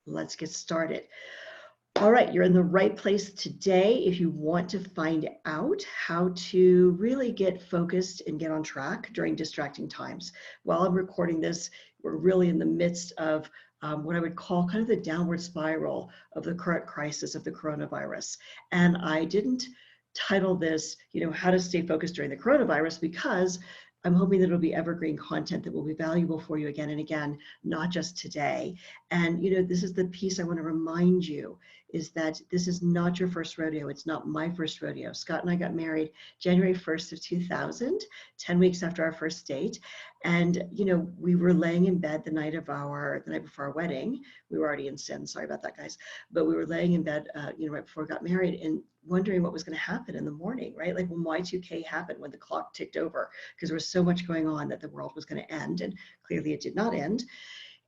Let's get started. All right, you're in the right place today if you want to find out how to really get focused and get on track during distracting times. While I'm recording this, we're really in the midst of what I would call kind of the downward spiral of the current crisis of the coronavirus. And I didn't title this, how to stay focused during the coronavirus, because I'm hoping that it'll be evergreen content that will be valuable for you again and again, not just today. And, this is the piece I want to remind you, is that this is not your first rodeo. It's not my first rodeo. Scott and I got married January 1st of 2000, 10 weeks after our first date. And, we were laying in bed the night before our wedding. We were already in sin. Sorry about that, guys. But we were laying in bed, right before we got married, and wondering what was going to happen in the morning, right? Like when Y2K happened, when the clock ticked over, because there was so much going on that the world was going to end, and clearly it did not end.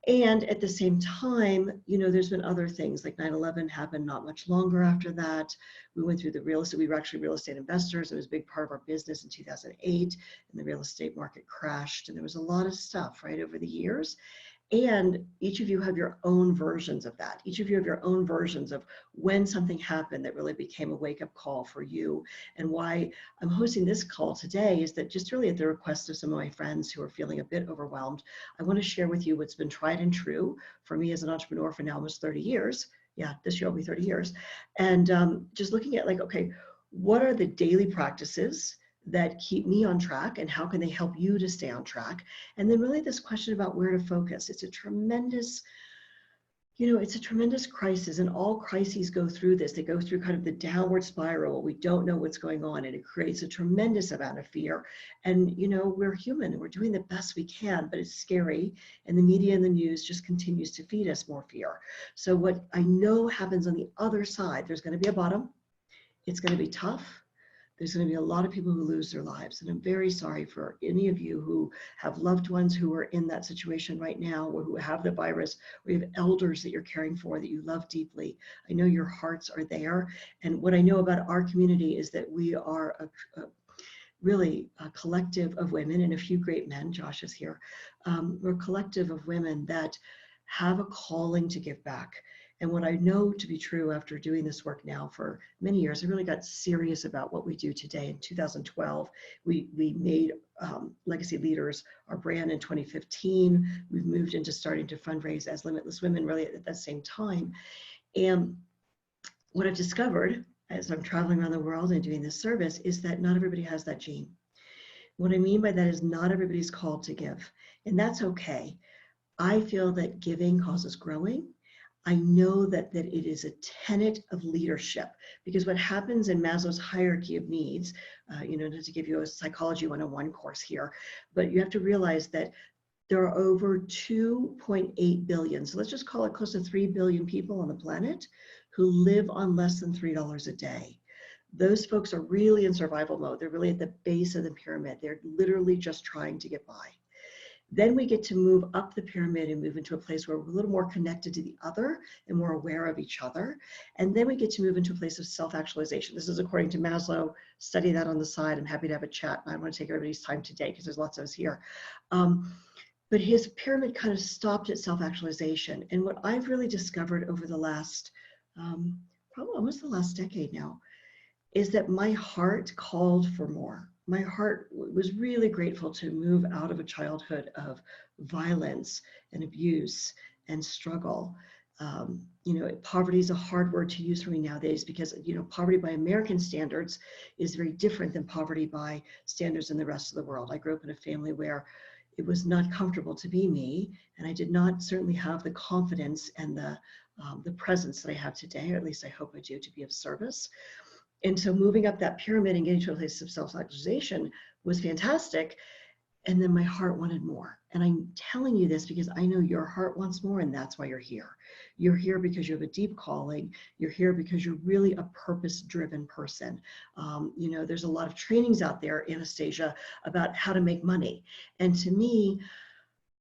And at the same time, there's been other things like 9/11 happened not much longer after that. We went through the real estate. We were actually real estate investors. It was a big part of our business in 2008, and the real estate market crashed. And there was a lot of stuff, right, over the years. And each of you have your own versions of that. Each of you have your own versions of when something happened that really became a wake-up call for you. And why I'm hosting this call today is that, just really at the request of some of my friends who are feeling a bit overwhelmed, I want to share with you what's been tried and true for me as an entrepreneur for now almost 30 years. Yeah, this year will be 30 years. And just looking at, like, okay, what are the daily practices that keep me on track, and how can they help you to stay on track? And then really this question about where to focus. It's a tremendous crisis, and all crises go through this. They go through kind of the downward spiral. We don't know what's going on, and it creates a tremendous amount of fear. And, we're human, and we're doing the best we can, but it's scary. And the media and the news just continues to feed us more fear. So what I know happens on the other side, there's going to be a bottom. It's going to be tough. There's going to be a lot of people who lose their lives. And I'm very sorry for any of you who have loved ones who are in that situation right now, or who have the virus, or you have elders that you're caring for that you love deeply. I know your hearts are there. And what I know about our community is that we are really a collective of women, and a few great men. Josh is here. We're a collective of women that have a calling to give back. And what I know to be true after doing this work now for many years, I really got serious about what we do today. In 2012, we made Legacy Leaders our brand. In 2015, we've moved into starting to fundraise as Limitless Women really at that same time. And what I've discovered as I'm traveling around the world and doing this service is that not everybody has that gene. What I mean by that is not everybody's called to give, and that's okay. I feel that giving causes growing. I know that it is a tenet of leadership, because what happens in Maslow's hierarchy of needs, to give you a psychology 101 course here, but you have to realize that there are over 2.8 billion, so let's just call it close to 3 billion people on the planet who live on less than $3 a day. Those folks are really in survival mode. They're really at the base of the pyramid. They're literally just trying to get by. Then we get to move up the pyramid and move into a place where we're a little more connected to the other and more aware of each other. And then we get to move into a place of self-actualization. This is according to Maslow. Study that on the side. I'm happy to have a chat. I don't want to take everybody's time today because there's lots of us here. But his pyramid kind of stopped at self-actualization. And what I've really discovered over the last, probably almost the last decade now, is that my heart called for more. My heart was really grateful to move out of a childhood of violence and abuse and struggle. Poverty is a hard word to use for me nowadays, because, poverty by American standards is very different than poverty by standards in the rest of the world. I grew up in a family where it was not comfortable to be me, and I did not certainly have the confidence and the presence that I have today, or at least I hope I do, to be of service. And so moving up that pyramid and getting to a place of self-actualization was fantastic. And then my heart wanted more. And I'm telling you this because I know your heart wants more, and that's why you're here. You're here because you have a deep calling. You're here because you're really a purpose-driven person. There's a lot of trainings out there, Anastasia, about how to make money. And to me,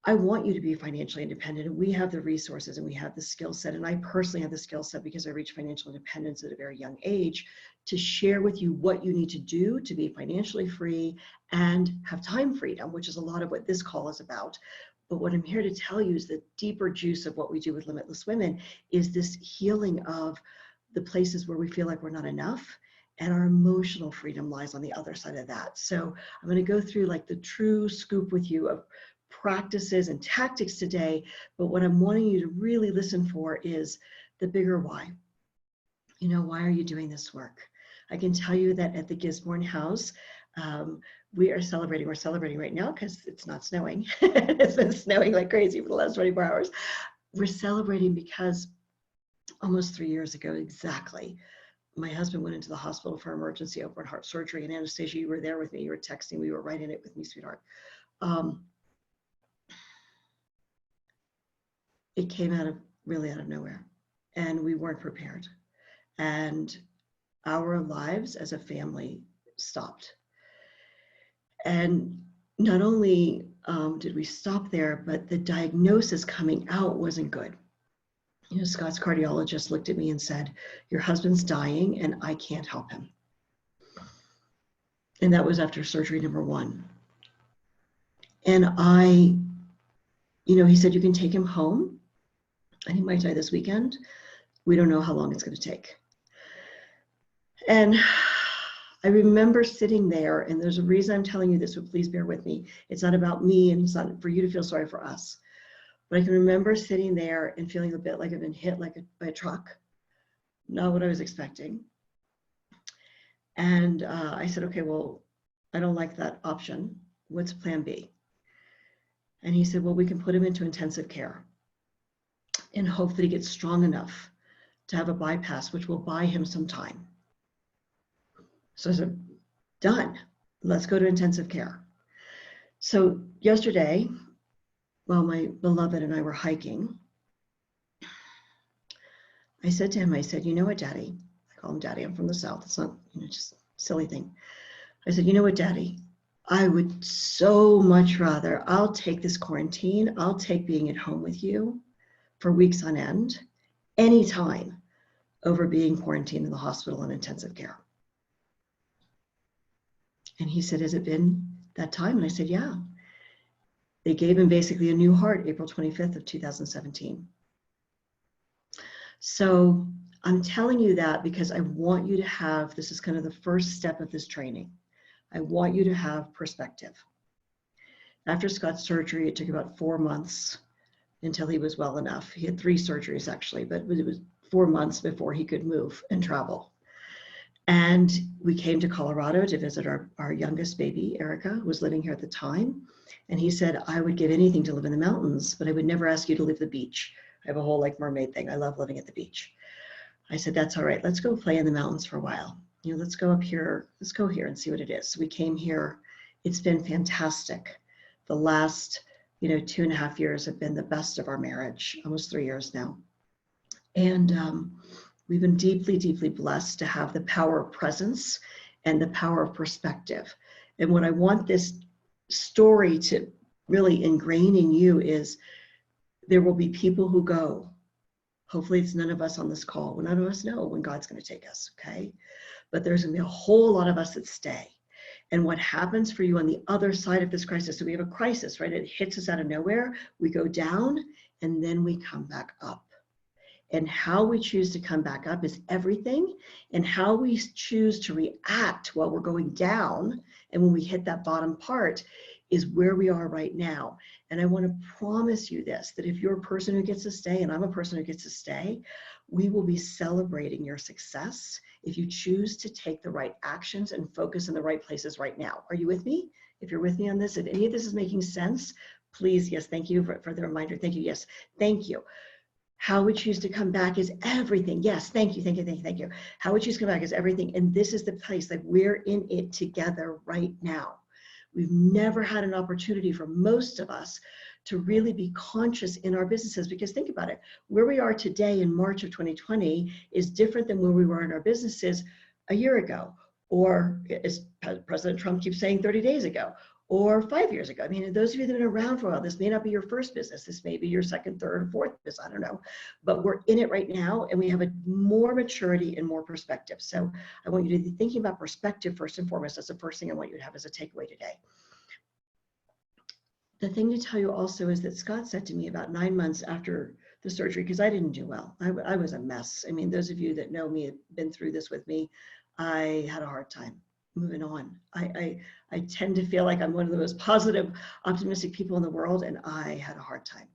I want you to be financially independent, and we have the resources and we have the skill set. And I personally have the skill set, because I reached financial independence at a very young age, to share with you what you need to do to be financially free and have time freedom, which is a lot of what this call is about. But what I'm here to tell you is the deeper juice of what we do with Limitless Women is this healing of the places where we feel like we're not enough, and our emotional freedom lies on the other side of that. So I'm going to go through like the true scoop with you of practices and tactics today, but what I'm wanting you to really listen for is the bigger why. You know, why are you doing this work? I can tell you that at the Gisborne House, we are celebrating. We're celebrating right now because it's not snowing. It's been snowing like crazy for the last 24 hours. We're celebrating because almost 3 years ago exactly, my husband went into the hospital for emergency open heart surgery, and Anastasia, you were there with me. You were texting. We were right in it with me, sweetheart. It came really out of nowhere, and we weren't prepared. And our lives as a family stopped. And not only did we stop there, but the diagnosis coming out wasn't good. You know, Scott's cardiologist looked at me and said, "Your husband's dying and I can't help him." And that was after surgery number 1. And he said, "You can take him home and he might die this weekend. We don't know how long it's going to take." And I remember sitting there, and there's a reason I'm telling you this, so please bear with me. It's not about me, and it's not for you to feel sorry for us. But I can remember sitting there and feeling a bit like I've been hit by a truck. Not what I was expecting. And I said, "Okay, well, I don't like that option. What's plan B?" And he said, "Well, we can put him into intensive care and hope that he gets strong enough to have a bypass, which will buy him some time." So I said, "Done. Let's go to intensive care." So yesterday, while my beloved and I were hiking, I said to him, I said, "You know what, Daddy?" I call him Daddy. I'm from the South. It's not, just a silly thing. I said, "You know what, Daddy? I would so much rather, I'll take this quarantine. I'll take being at home with you for weeks on end, anytime, over being quarantined in the hospital in intensive care." And he said, "Has it been that time?" And I said, "Yeah." They gave him basically a new heart April 25th of 2017. So I'm telling you that because I want you to have, this is kind of the first step of this training. I want you to have perspective. After Scott's surgery, it took about 4 months until he was well enough. He had 3 surgeries actually, but it was 4 months before he could move and travel. And we came to Colorado to visit our youngest baby, Erica, who was living here at the time. And he said, "I would give anything to live in the mountains, but I would never ask you to leave the beach. I have a whole like mermaid thing. I love living at the beach." I said, "That's all right. Let's go play in the mountains for a while. Let's go up here. Let's go here and see what it is." So we came here. It's been fantastic. The last, 2.5 years have been the best of our marriage, almost 3 years now. And we've been deeply, deeply blessed to have the power of presence and the power of perspective. And what I want this story to really ingrain in you is there will be people who go. Hopefully it's none of us on this call. None of us know when God's going to take us, okay? But there's going to be a whole lot of us that stay. And what happens for you on the other side of this crisis, so we have a crisis, right? It hits us out of nowhere. We go down and then we come back up. And how we choose to come back up is everything. And how we choose to react while we're going down and when we hit that bottom part is where we are right now. And I want to promise you this, that if you're a person who gets to stay, and I'm a person who gets to stay, we will be celebrating your success if you choose to take the right actions and focus in the right places right now. Are you with me? If you're with me on this, if any of this is making sense, please, yes, thank you for the reminder. Thank you, yes, thank you. How we choose to come back is everything. Yes, thank you, thank you, thank you, thank you. How we choose to come back is everything. And this is the place that we're in it together right now. We've never had an opportunity for most of us to really be conscious in our businesses, because think about it, where we are today in March of 2020 is different than where we were in our businesses a year ago, or as President Trump keeps saying 30 days ago, or 5 years ago. I mean, those of you that have been around for a while, this may not be your first business. This may be your second, third, or fourth business. I don't know. But we're in it right now, and we have a more maturity and more perspective. So I want you to be thinking about perspective first and foremost. That's the first thing I want you to have as a takeaway today. The thing to tell you also is that Scott said to me about 9 months after the surgery, because I didn't do well. I was a mess. I mean, those of you that know me have been through this with me. I had a hard time moving on. I tend to feel like I'm one of the most positive, optimistic people in the world, and I had a hard time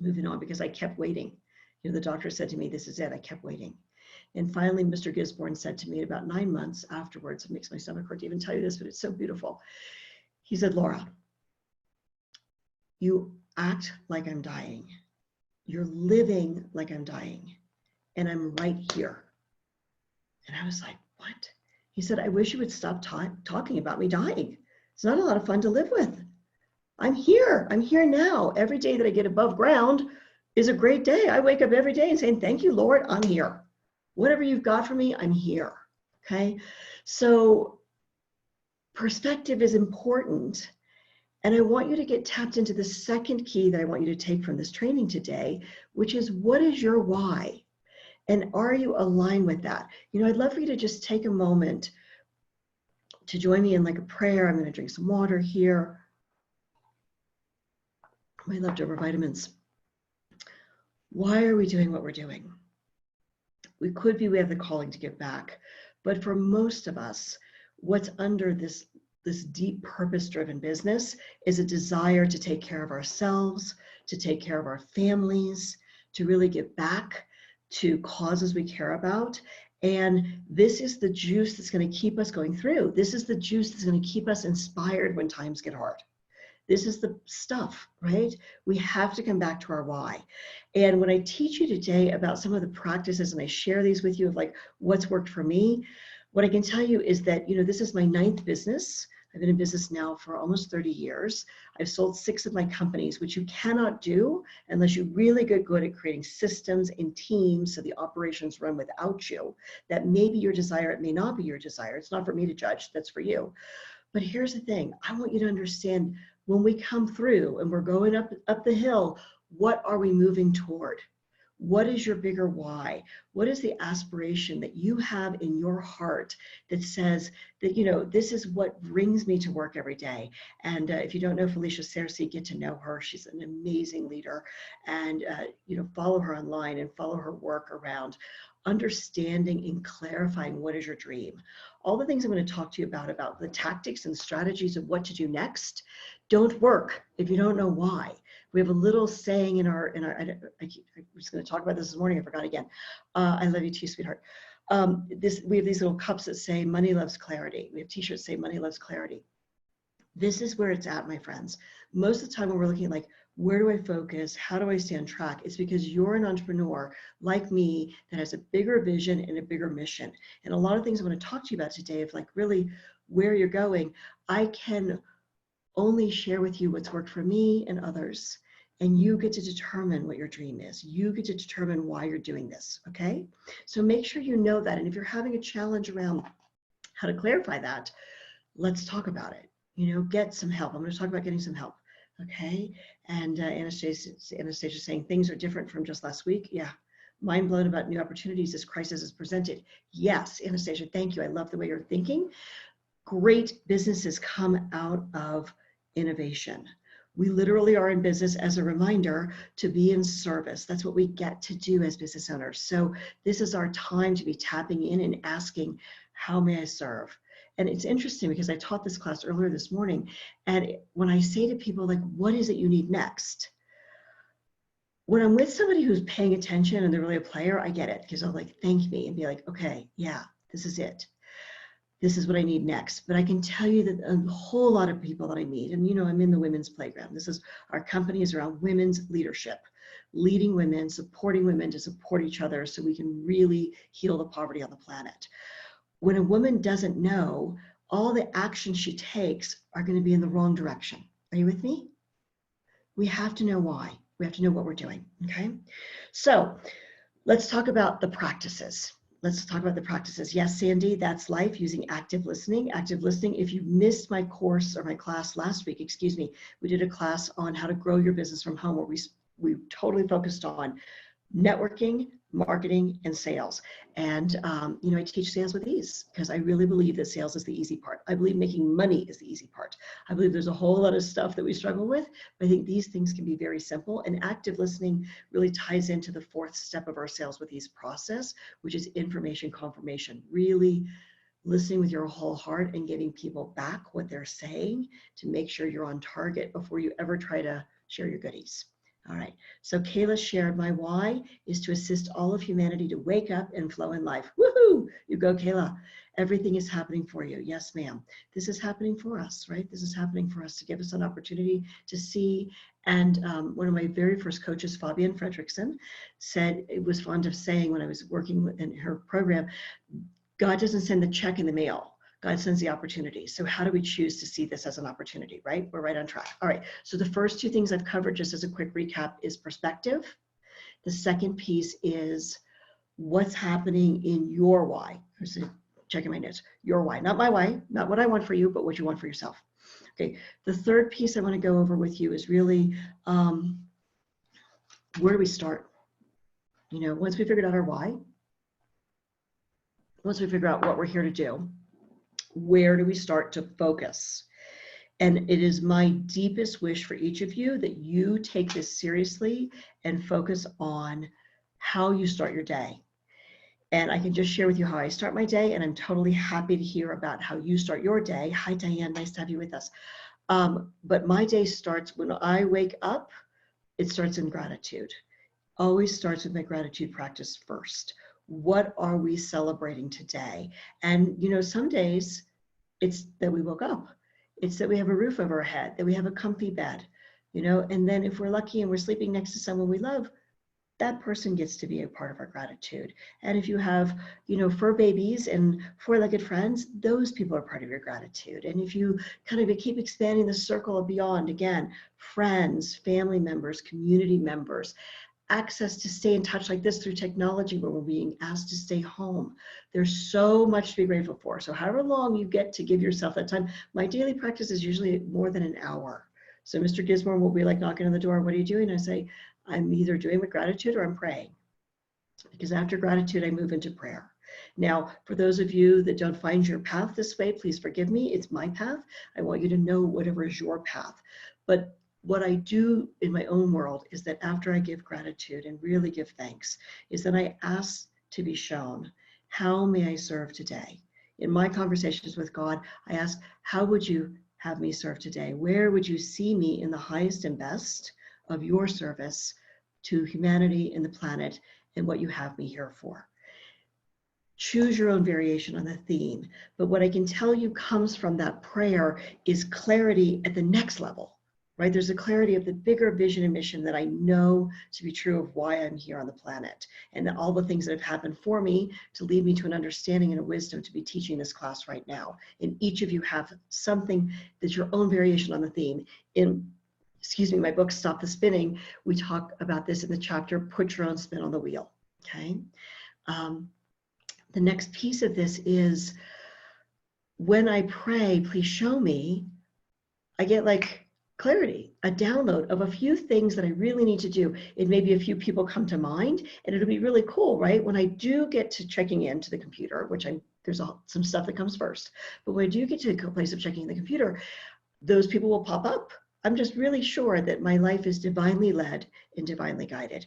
moving on because I kept waiting. You know, the doctor said to me, "This is it." I kept waiting. And finally, Mr. Gisborne said to me about 9 months afterwards, it makes my stomach hurt to even tell you this, but it's so beautiful. He said, "Laura, you act like I'm dying. You're living like I'm dying. And I'm right here." And I was like, "What?" He said, "I wish you would stop talking about me dying. It's not a lot of fun to live with. I'm here. I'm here now. Every day that I get above ground is a great day. I wake up every day and saying, 'Thank you, Lord, I'm here. Whatever you've got for me, I'm here." Okay. So perspective is important. And I want you to get tapped into the second key that I want you to take from this training today, which is, what is your why? And are you aligned with that? You know, I'd love for you to just take a moment to join me in like a prayer. I'm going to drink some water here. My leftover vitamins. Why are we doing what we're doing? We have the calling to give back. But for most of us, what's under this deep purpose-driven business is a desire to take care of ourselves, to take care of our families, to really give back to causes we care about. And this is the juice that's going to keep us going through. This is the juice that's going to keep us inspired when times get hard. This is the stuff, right? We have to come back to our why. And when I teach you today about some of the practices, and I share these with you of like what's worked for me, what I can tell you is that, you know, this is my 9th business. I've been in business now for almost 30 years. I've sold 6 of my companies, which you cannot do unless you really get good at creating systems and teams so the operations run without you. That may be your desire, it may not be your desire. It's not for me to judge, that's for you. But here's the thing, I want you to understand, when we come through and we're going up the hill, what are we moving toward? What is your bigger why? What is the aspiration that you have in your heart that says that, you know, this is what brings me to work every day? And if you don't know Felicia Searcy, get to know her. She's an amazing leader. And, you know, follow her online and follow her work around understanding and clarifying what is your dream. All the things I'm going to talk to you about the tactics and strategies of what to do next, don't work if you don't know why. We have a little saying in our I was going to talk about this morning, I forgot again. I love you too, sweetheart. We have these little cups that say money loves clarity. We have t-shirts that say money loves clarity. This is where it's at, my friends. Most of the time when we're looking like, where do I focus? How do I stay on track? It's because you're an entrepreneur like me that has a bigger vision and a bigger mission. And a lot of things I want to talk to you about today of like really where you're going. I can only share with you what's worked for me and others. And you get to determine what your dream is. You get to determine why you're doing this, okay? So make sure you know that. And if you're having a challenge around how to clarify that, let's talk about it. You know, get some help. I'm going to talk about getting some help, okay? And Anastasia saying things are different from just last week. Yeah. Mind blown about new opportunities as crisis is presented. Yes, Anastasia, thank you. I love the way you're thinking. Great businesses come out of innovation. We literally are in business, as a reminder, to be in service. That's what we get to do as business owners. So this is our time to be tapping in and asking, how may I serve? And it's interesting because I taught this class earlier this morning. And when I say to people, like, what is it you need next? When I'm with somebody who's paying attention and they're really a player, I get it, because they'll like thank me and be like, okay, yeah, this is it. This is what I need next. But I can tell you that a whole lot of people that I meet, and you know, I'm in the women's playground. This is, our company is around women's leadership, leading women, supporting women to support each other so we can really heal the poverty on the planet. When a woman doesn't know, all the actions she takes are going to be in the wrong direction. Are you with me? We have to know why. We have to know what we're doing, okay? So let's talk about the practices. Let's talk about the practices. Yes, Sandy, that's life, using active listening. Active listening, if you missed my course or my class last week, excuse me, we did a class on how to grow your business from home where we totally focused on networking, marketing, and sales. And, I teach sales with ease because I really believe that sales is the easy part. I believe making money is the easy part. I believe there's a whole lot of stuff that we struggle with, but I think these things can be very simple. And active listening really ties into the fourth step of our sales with ease process, which is information confirmation. Really listening with your whole heart and giving people back what they're saying to make sure you're on target before you ever try to share your goodies. All right, so Kayla shared, my why is to assist all of humanity to wake up and flow in life. Woohoo! You go, Kayla. Everything is happening for you. Yes, ma'am. This is happening for us, right? This is happening for us to give us an opportunity to see. And one of my very first coaches, Fabian Fredrickson, said, it was fond of saying when I was working in her program, God doesn't send the check in the mail. God sends the opportunity. So how do we choose to see this as an opportunity, right? We're right on track. All right. So the first two things I've covered, just as a quick recap, is perspective. The second piece is what's happening in your why. Checking my notes. Your why, not my why, not what I want for you, but what you want for yourself. Okay. The third piece I want to go over with you is really where do we start? Once we figured out our why, once we figure out what we're here to do, where do we start to focus? And it is my deepest wish for each of you that you take this seriously and focus on how you start your day. And I can just share with you how I start my day, and I'm totally happy to hear about how you start your day. Hi, Diane, nice to have you with us. But my day starts when I wake up, it starts in gratitude. Always starts with my gratitude practice first. What are we celebrating today? And, some days it's that we woke up. It's that we have a roof over our head, that we have a comfy bed, and then if we're lucky and we're sleeping next to someone we love, that person gets to be a part of our gratitude. And if you have, fur babies and four-legged friends, those people are part of your gratitude. And if you kind of keep expanding the circle of beyond, again, friends, family members, community members, access to stay in touch like this through technology where we're being asked to stay home. There's so much to be grateful for. So however long you get to give yourself that time, my daily practice is usually more than an hour. So Mr. Gisborne will be like knocking on the door, what are you doing? I say, I'm either doing with gratitude or I'm praying. Because after gratitude, I move into prayer. Now, for those of you that don't find your path this way, please forgive me. It's my path. I want you to know whatever is your path. But what I do in my own world is that after I give gratitude and really give thanks, is that I ask to be shown, how may I serve today? In my conversations with God, I ask, how would you have me serve today? Where would you see me in the highest and best of your service to humanity and the planet and what you have me here for? Choose your own variation on the theme. But what I can tell you comes from that prayer is clarity at the next level. Right? There's a clarity of the bigger vision and mission that I know to be true of why I'm here on the planet and all the things that have happened for me to lead me to an understanding and a wisdom to be teaching this class right now. And each of you have something that's your own variation on the theme. In, my book, Stop the Spinning, we talk about this in the chapter, Put Your Own Spin on the Wheel, okay? The next piece of this is when I pray, please show me, I get like clarity, a download of a few things that I really need to do. It may be a few people come to mind, and it'll be really cool, right? When I do get to checking into the computer, which there's some stuff that comes first, but when I do get to the place of checking the computer, those people will pop up. I'm just really sure that my life is divinely led and divinely guided.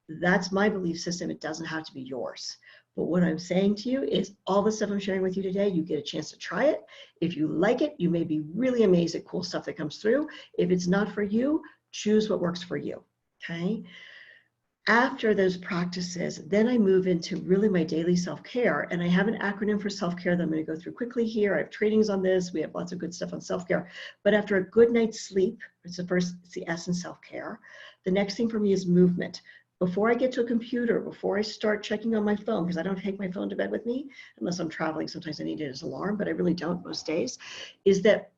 That's my belief system. It doesn't have to be yours. But what I'm saying to you is all the stuff I'm sharing with you today, you get a chance to try it. If you like it, you may be really amazed at cool stuff that comes through. If it's not for you, choose what works for you, okay? After those practices, then I move into really my daily self-care. And I have an acronym for self-care that I'm going to go through quickly here. I have trainings on this. We have lots of good stuff on self-care. But after a good night's sleep, it's the S in self-care. The next thing for me is movement. Before I get to a computer, before I start checking on my phone, because I don't take my phone to bed with me, unless I'm traveling, sometimes I need it as an alarm, but I really don't most days, is that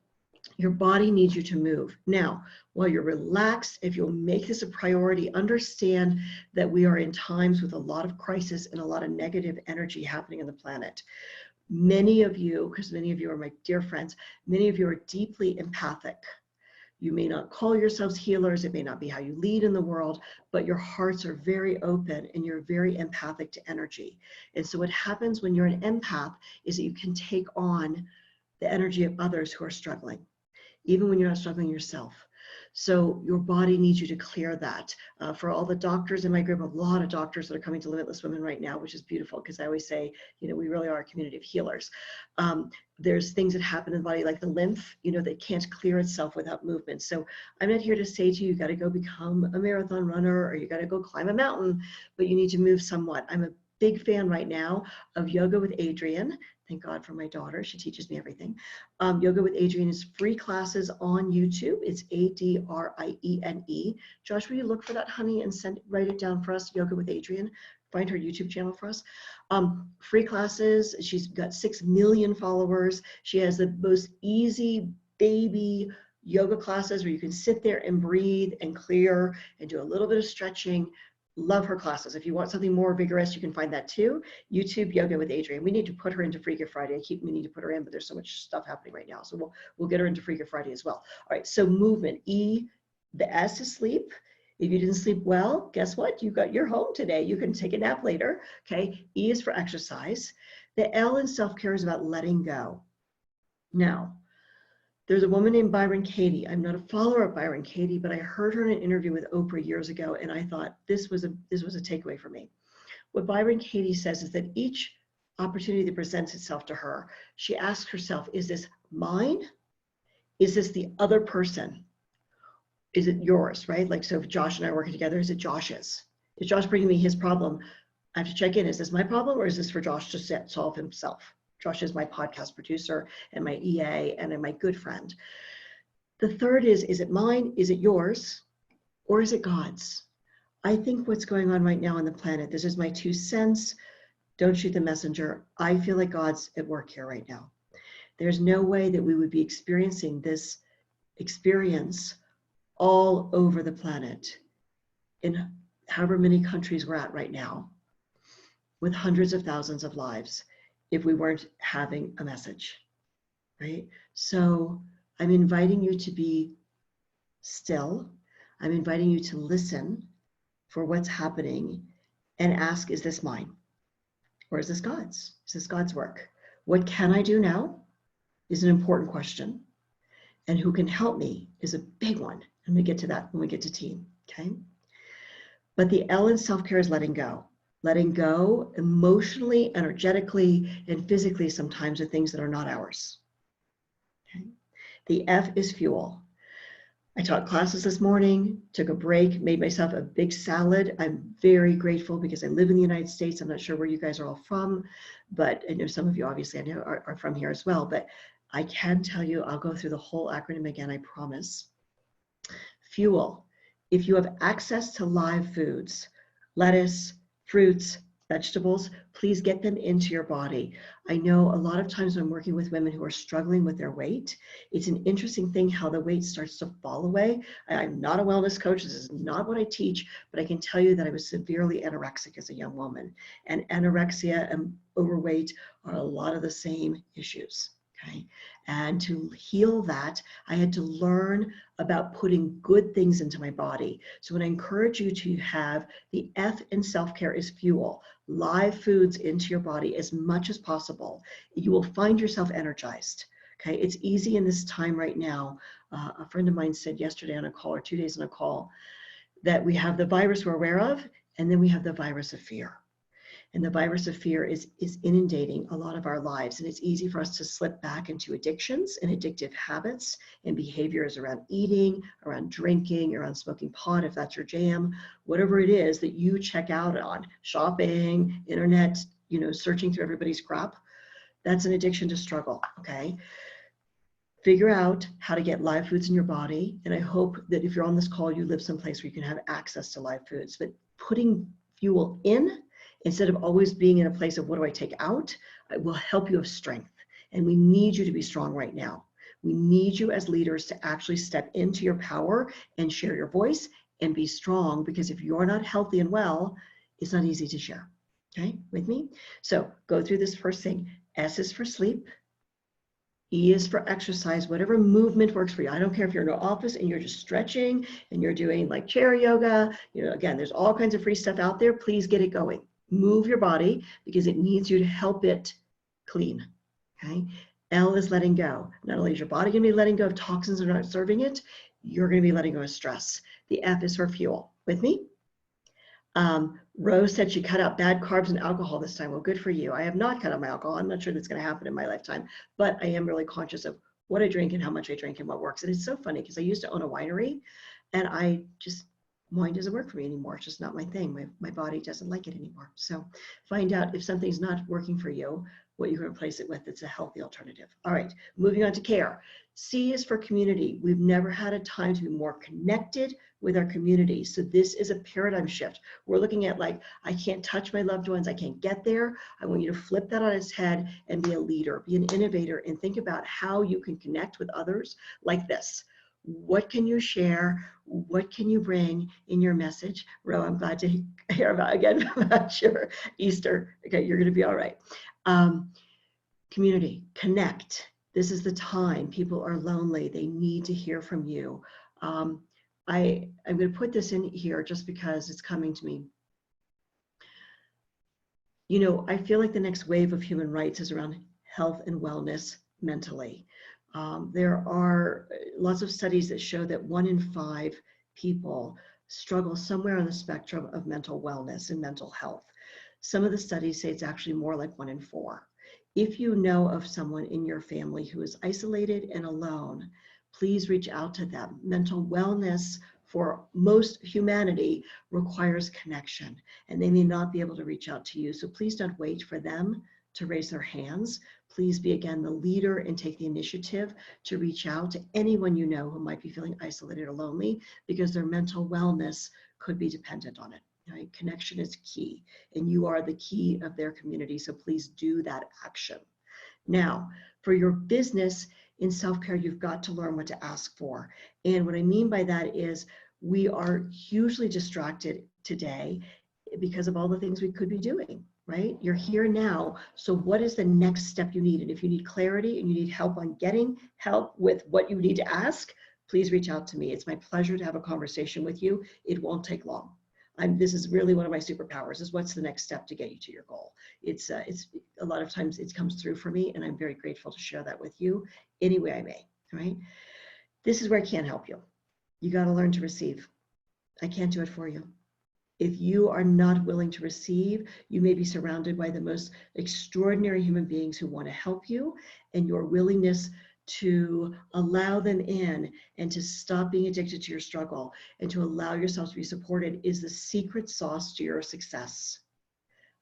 your body needs you to move. Now, while you're relaxed, if you'll make this a priority, understand that we are in times with a lot of crisis and a lot of negative energy happening on the planet. Many of you, because many of you are my dear friends, many of you are deeply empathic. You may not call yourselves healers. It may not be how you lead in the world, but your hearts are very open and you're very empathic to energy. And so what happens when you're an empath is that you can take on the energy of others who are struggling, even when you're not struggling yourself. So your body needs you to clear that. For all the doctors in my group, a lot of doctors that are coming to Limitless Women right now, which is beautiful, because I always say, you know, we really are a community of healers. There's things that happen in the body, like the lymph, you know, that can't clear itself without movement. So I'm not here to say to you, you got to go become a marathon runner or you got to go climb a mountain, but you need to move somewhat. I'm a big fan right now of Yoga with Adriene. Thank God for my daughter. She teaches me everything. Yoga with Adriene is free classes on YouTube. It's Adriene. Josh, will you look for that, honey, and write it down for us, Yoga with Adriene? Find her YouTube channel for us. Free classes. She's got 6 million followers. She has the most easy baby yoga classes where you can sit there and breathe and clear and do a little bit of stretching. Love her classes. If you want something more vigorous, you can find that too. YouTube Yoga with Adriene. We need to put her into Free Gift Friday. We need to put her in, but there's so much stuff happening right now. So we'll get her into Free Gift Friday as well. All right, so movement. E, the S is sleep. If you didn't sleep well, guess what? You're home today. You can take a nap later, okay? E is for exercise. The L in self-care is about letting go. Now, there's a woman named Byron Katie. I'm not a follower of Byron Katie, but I heard her in an interview with Oprah years ago, and I thought this was a takeaway for me. What Byron Katie says is that each opportunity that presents itself to her, she asks herself, is this mine? Is this the other person? Is it yours, right? Like, so if Josh and I are working together, is it Josh's? Is Josh bringing me his problem? I have to check in, is this my problem or is this for Josh to solve himself? Josh is my podcast producer and my EA and my good friend. The third is it mine? Is it yours? Or is it God's? I think what's going on right now on the planet, this is my 2 cents, don't shoot the messenger. I feel like God's at work here right now. There's no way that we would be experiencing this experience all over the planet in however many countries we're at right now with hundreds of thousands of lives if we weren't having a message, right? So I'm inviting you to be still. I'm inviting you to listen for what's happening and ask, is this mine? Or is this God's? Is this God's work? What can I do now is an important question. And who can help me is a big one. And we get to that when we get to team, okay? But the L in self-care is letting go. Letting go emotionally, energetically, and physically sometimes of things that are not ours. Okay? The F is fuel. I taught classes this morning, took a break, made myself a big salad. I'm very grateful because I live in the United States. I'm not sure where you guys are all from, but I know some of you obviously I know are from here as well. But I can tell you, I'll go through the whole acronym again, I promise. Fuel. If you have access to live foods, lettuce, fruits, vegetables, please get them into your body. I know a lot of times when I'm working with women who are struggling with their weight, it's an interesting thing how the weight starts to fall away. I'm not a wellness coach. This is not what I teach, but I can tell you that I was severely anorexic as a young woman. And anorexia and overweight are a lot of the same issues. Okay. And to heal that, I had to learn about putting good things into my body. So when I encourage you to have the F in self-care is fuel, live foods into your body as much as possible, you will find yourself energized. Okay. It's easy in this time right now. A friend of mine said yesterday on a call or 2 days on a call that we have the virus we're aware of, and then we have the virus of fear. And the virus of fear is inundating a lot of our lives. And it's easy for us to slip back into addictions and addictive habits and behaviors around eating, around drinking, around smoking pot, if that's your jam, whatever it is that you check out on, shopping, internet, searching through everybody's crap. That's an addiction to struggle, okay? Figure out how to get live foods in your body. And I hope that if you're on this call, you live someplace where you can have access to live foods. But putting fuel in, instead of always being in a place of what do I take out, it will help you have strength. And we need you to be strong right now. We need you as leaders to actually step into your power and share your voice and be strong, because if you're not healthy and well, it's not easy to share. Okay, with me? So go through this first thing. S is for sleep. E is for exercise, whatever movement works for you. I don't care if you're in an office and you're just stretching and you're doing like chair yoga. You know, again, there's all kinds of free stuff out there. Please get it going. Move your body because it needs you to help it clean. Okay. L is letting go. Not only is your body going to be letting go of toxins that are not serving it, you're going to be letting go of stress. The F is for fuel. With me? Rose said she cut out bad carbs and alcohol this time. Well, good for you. I have not cut out my alcohol. I'm not sure that's going to happen in my lifetime, but I am really conscious of what I drink and how much I drink and what works. And it's so funny because I used to own a winery and wine doesn't work for me anymore. It's just not my thing. My body doesn't like it anymore. So find out if something's not working for you, what you can replace it with. It's a healthy alternative. All right, moving on to care. C is for community. We've never had a time to be more connected with our community. So this is a paradigm shift. We're looking at like, I can't touch my loved ones. I can't get there. I want you to flip that on its head and be a leader, be an innovator, and think about how you can connect with others like this. What can you share? What can you bring in your message? Ro, I'm glad to hear about your Easter. Okay, you're going to be all right. Community, connect. This is the time. People are lonely. They need to hear from you. I'm going to put this in here just because it's coming to me. You know, I feel like the next wave of human rights is around health and wellness mentally. There are lots of studies that show that 1 in 5 people struggle somewhere on the spectrum of mental wellness and mental health. Some of the studies say it's actually more like 1 in 4. If you know of someone in your family who is isolated and alone, please reach out to them. Mental wellness for most humanity requires connection, and they may not be able to reach out to you. So please don't wait for them to raise their hands. Please be, again, the leader and take the initiative to reach out to anyone you know who might be feeling isolated or lonely, because their mental wellness could be dependent on it. Right? Connection is key, and you are the key of their community. So please do that action. Now, for your business in self-care, you've got to learn what to ask for. And what I mean by that is we are hugely distracted today because of all the things we could be doing, right? You're here now. So what is the next step you need? And if you need clarity and you need help on getting help with what you need to ask, please reach out to me. It's my pleasure to have a conversation with you. It won't take long. This is really one of my superpowers, is what's the next step to get you to your goal. It's a lot of times it comes through for me, and I'm very grateful to share that with you any way I may, right? This is where I can't help you. You got to learn to receive. I can't do it for you. If you are not willing to receive, you may be surrounded by the most extraordinary human beings who want to help you, and your willingness to allow them in and to stop being addicted to your struggle and to allow yourself to be supported is the secret sauce to your success.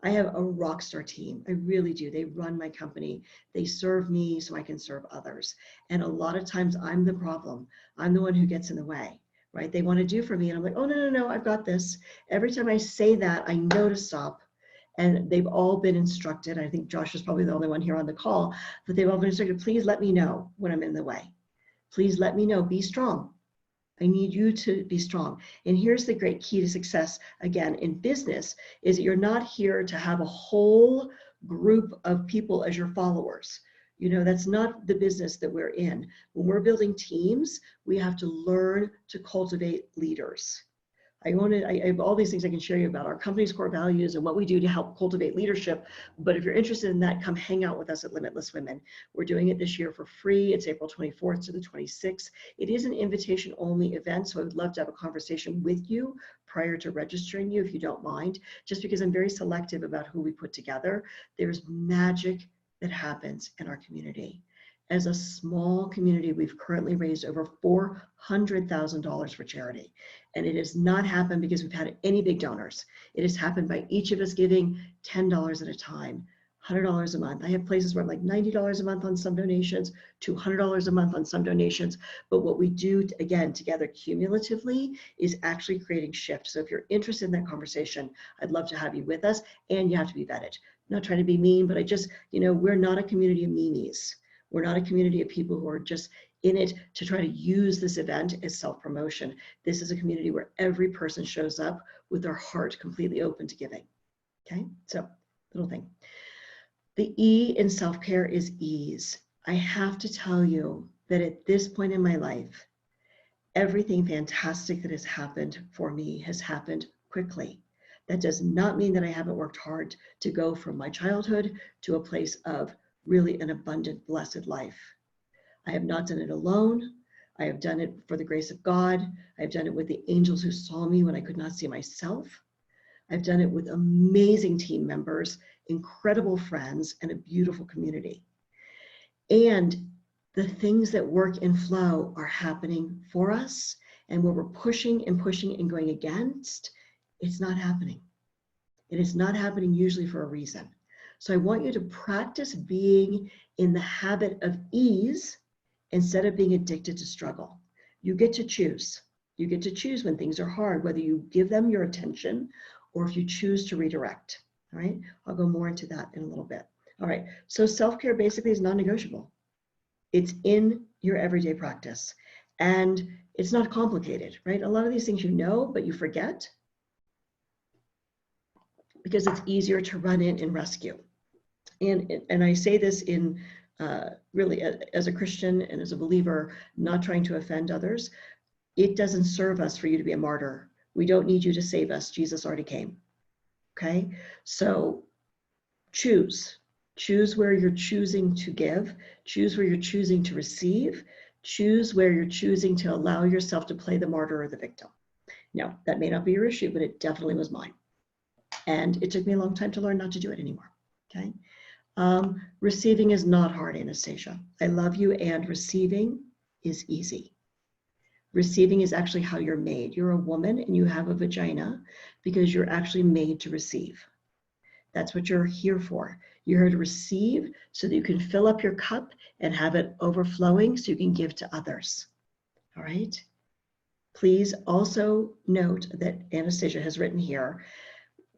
I have a rock star team. I really do. They run my company. They serve me so I can serve others. And a lot of times I'm the problem. I'm the one who gets in the way, right? They want to do for me. And I'm like, oh, no, I've got this. Every time I say that, I know to stop. And they've all been instructed. I think Josh is probably the only one here on the call, but they've all been instructed, please let me know when I'm in the way. Please let me know, be strong. I need you to be strong. And here's the great key to success, again, in business, is that you're not here to have a whole group of people as your followers. You know, that's not the business that we're in. When we're building teams, we have to learn to cultivate leaders. I have all these things I can share you about our company's core values and what we do to help cultivate leadership. But if you're interested in that, come hang out with us at Limitless Women. We're doing it this year for free. It's April 24th to the 26th. It is an invitation only event, so I would love to have a conversation with you prior to registering you, if you don't mind, just because I'm very selective about who we put together. There's magic that happens in our community. As a small community, we've currently raised over $400,000 for charity. And it has not happened because we've had any big donors. It has happened by each of us giving $10 at a time, $100 a month. I have places where I'm like $90 a month on some donations, $200 a month on some donations. But what we do, again, together cumulatively is actually creating shifts. So if you're interested in that conversation, I'd love to have you with us, and you have to be vetted. I'm not trying to be mean, but we're not a community of meanies. We're not a community of people who are just in it to try to use this event as self-promotion. This is a community where every person shows up with their heart completely open to giving. Okay, so little thing. The E in self-care is ease. I have to tell you that at this point in my life, everything fantastic that has happened for me has happened quickly. That does not mean that I haven't worked hard to go from my childhood to a place of really an abundant, blessed life. I have not done it alone. I have done it for the grace of God. I've done it with the angels who saw me when I could not see myself. I've done it with amazing team members, incredible friends, and a beautiful community. And the things that work and flow are happening for us. And where we're pushing and pushing and going against, it's not happening. It is not happening usually for a reason. So I want you to practice being in the habit of ease instead of being addicted to struggle. You get to choose. You get to choose when things are hard, whether you give them your attention or if you choose to redirect. All right, I'll go more into that in a little bit. All right, so self-care basically is non-negotiable. It's in your everyday practice. And it's not complicated, right? A lot of these things you know, but you forget because it's easier to run in and rescue. And I say this in really as a Christian and as a believer, not trying to offend others. It doesn't serve us for you to be a martyr. We don't need you to save us. Jesus already came. Okay? So choose. Choose where you're choosing to give. Choose where you're choosing to receive. Choose where you're choosing to allow yourself to play the martyr or the victim. Now, that may not be your issue, but it definitely was mine. And it took me a long time to learn not to do it anymore. Okay? Receiving is not hard, Anastasia. I love you, and receiving is easy. Receiving is actually how you're made. You're a woman and you have a vagina because you're actually made to receive. That's what you're here for. You're here to receive so that you can fill up your cup and have it overflowing so you can give to others. All right? Please also note that Anastasia has written here,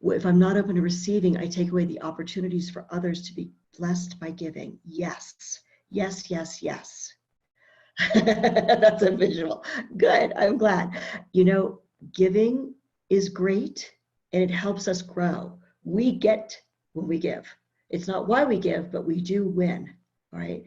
if I'm not open to receiving, I take away the opportunities for others to be blessed by giving. Yes, yes, yes, yes. That's a visual. Good, I'm glad. You know, giving is great and it helps us grow. We get when we give. It's not why we give, but we do win, all right?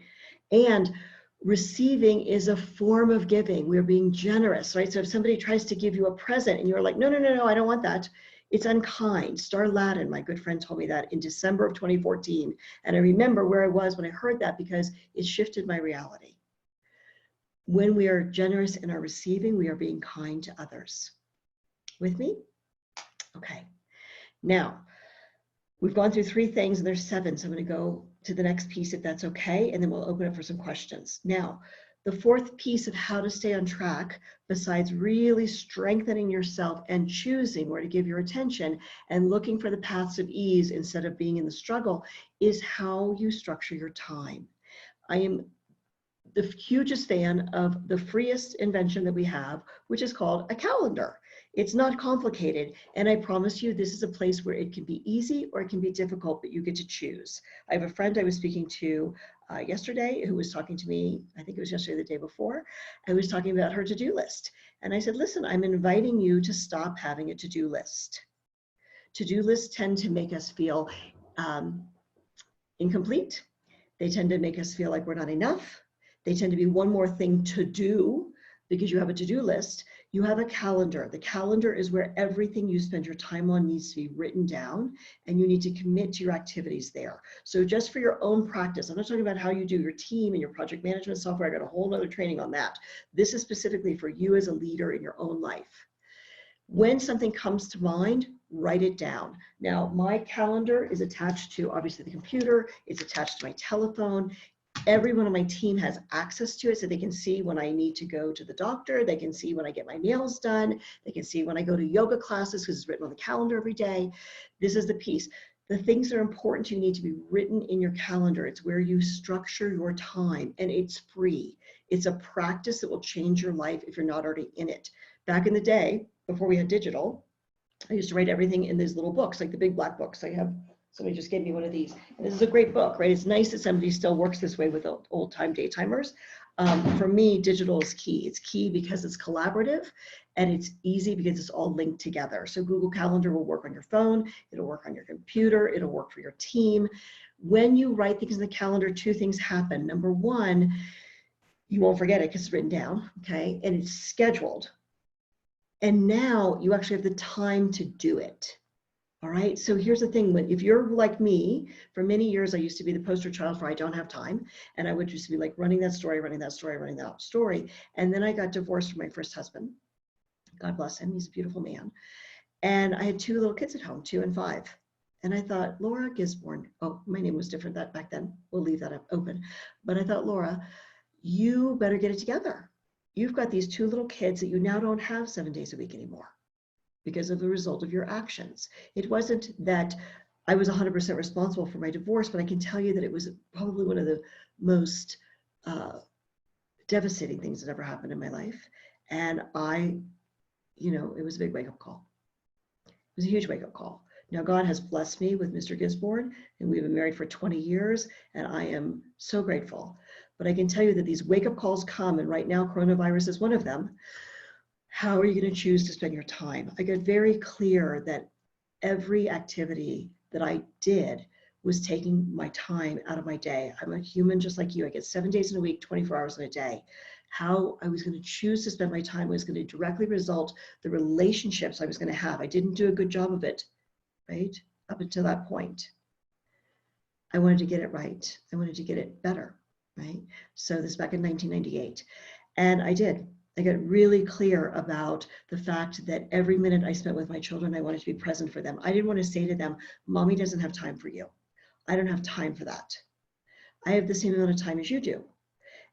And receiving is a form of giving. We're being generous, right? So if somebody tries to give you a present and you're like, no, no, no, no, I don't want that. It's unkind. Star Ladin, my good friend, told me that in December of 2014. And I remember where I was when I heard that because it shifted my reality. When we are generous in our receiving, we are being kind to others. With me? Okay. Now, we've gone through 3 things and there's 7. So I'm going to go to the next piece if that's okay. And then we'll open up for some questions. Now, the 4th piece of how to stay on track, besides really strengthening yourself and choosing where to give your attention and looking for the paths of ease instead of being in the struggle, is how you structure your time. I am the hugest fan of the freest invention that we have, which is called a calendar. It's not complicated. And I promise you, this is a place where it can be easy or it can be difficult, but you get to choose. I have a friend I was speaking to yesterday who was talking to me, I think it was yesterday or the day before, and was talking about her to-do list. And I said, listen, I'm inviting you to stop having a to-do list. To-do lists tend to make us feel incomplete. They tend to make us feel like we're not enough. They tend to be one more thing to do because you have a to-do list. You have a calendar. The calendar is where everything you spend your time on needs to be written down, and you need to commit to your activities there. So just for your own practice, I'm not talking about how you do your team and your project management software. I got a whole other training on that. This is specifically for you as a leader in your own life. When something comes to mind, write it down. Now, my calendar is attached to obviously the computer. It's attached to my telephone. Everyone on my team has access to it so they can see when I need to go to the doctor. They can see when I get my nails done. They can see when I go to yoga classes because it's written on the calendar every day. This is the piece. The things that are important to you need to be written in your calendar. It's where you structure your time, and it's free. It's a practice that will change your life if you're not already in it. Back in the day, before we had digital, I used to write everything in these little books, like the big black books. I have, somebody just gave me one of these. And this is a great book, right? It's nice that somebody still works this way with old time day timers. For me, digital is key. It's key because it's collaborative, and it's easy because it's all linked together. So Google Calendar will work on your phone. It'll work on your computer. It'll work for your team. When you write things in the calendar, two things happen. Number one, you won't forget it because it's written down, okay? And it's scheduled. And now you actually have the time to do it. All right. So here's the thing. If you're like me, for many years, I used to be the poster child for I don't have time. And I would just be like running that story, running that story, running that story. And then I got divorced from my first husband. God bless him. He's a beautiful man. And I had two little kids at home, 2 and 5. And I thought, Laura Gisborne, oh, my name was different back then. We'll leave that open. But I thought, Laura, you better get it together. You've got these 2 little kids that you now don't have 7 days a week anymore, because of the result of your actions. It wasn't that I was 100% responsible for my divorce, but I can tell you that it was probably one of the most devastating things that ever happened in my life. And it was a big wake-up call. It was a huge wake-up call. Now, God has blessed me with Mr. Gisborne, and we've been married for 20 years, and I am so grateful. But I can tell you that these wake-up calls come, and right now, coronavirus is one of them. How are you going to choose to spend your time? I got very clear that every activity that I did was taking my time out of my day. I'm a human just like you. I get 7 days in a week, 24 hours in a day. How I was going to choose to spend my time was going to directly result the relationships I was going to have. I didn't do a good job of it, right? Up until that point. I wanted to get it right. I wanted to get it better, right? So this back in 1998. And I did. I got really clear about the fact that every minute I spent with my children, I wanted to be present for them. I didn't want to say to them, Mommy doesn't have time for you. I don't have time for that. I have the same amount of time as you do.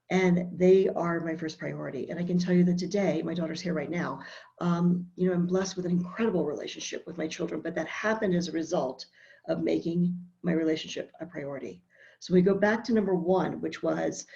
And they are my first priority. And I can tell you that today, my daughter's here right now, I'm blessed with an incredible relationship with my children, but that happened as a result of making my relationship a priority. So we go back to number 1, which was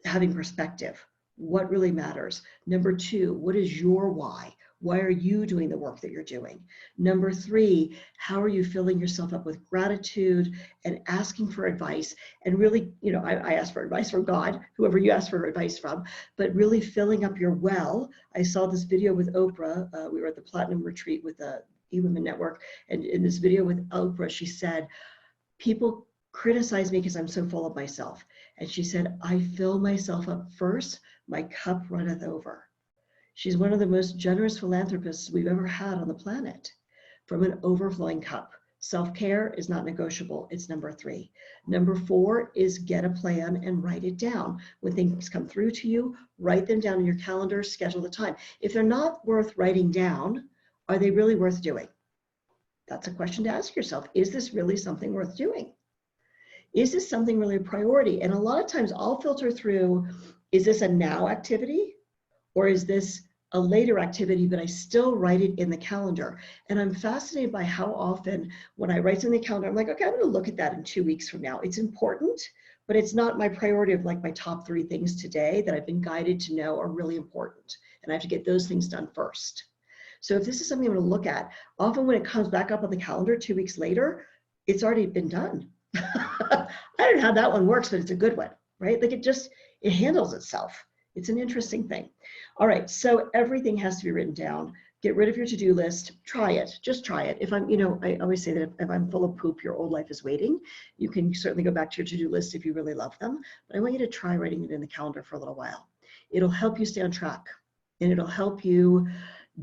having perspective. What really matters? Number 2, what is your why? Why are you doing the work that you're doing? Number 3, how are you filling yourself up with gratitude and asking for advice? And really, I ask for advice from God, whoever you ask for advice from, but really filling up your well. I saw this video with Oprah. We were at the Platinum Retreat with the eWomen Network. And in this video with Oprah, she said, people criticize me because I'm so full of myself. And she said, I fill myself up first, my cup runneth over. She's one of the most generous philanthropists we've ever had on the planet, from an overflowing cup. Self-care is not negotiable. It's number 3. Number 4 is get a plan and write it down. When things come through to you, write them down in your calendar, schedule the time. If they're not worth writing down, are they really worth doing? That's a question to ask yourself. Is this really something worth doing? Is this something really a priority? And a lot of times I'll filter through, is this a now activity? Or is this a later activity, but I still write it in the calendar? And I'm fascinated by how often when I write in the calendar, I'm like, okay, I'm going to look at that in 2 weeks from now. It's important, but it's not my priority of like my top 3 things today that I've been guided to know are really important. And I have to get those things done first. So if this is something I'm going to look at, often when it comes back up on the calendar 2 weeks later, it's already been done. I don't know how that one works, but it's a good one, right? Like it handles itself. It's an interesting thing. All right, so everything has to be written down. Get rid of your to-do list. Try it. Just try it. If I'm, I always say that if I'm full of poop, your old life is waiting. You can certainly go back to your to-do list if you really love them. But I want you to try writing it in the calendar for a little while. It'll help you stay on track, and it'll help you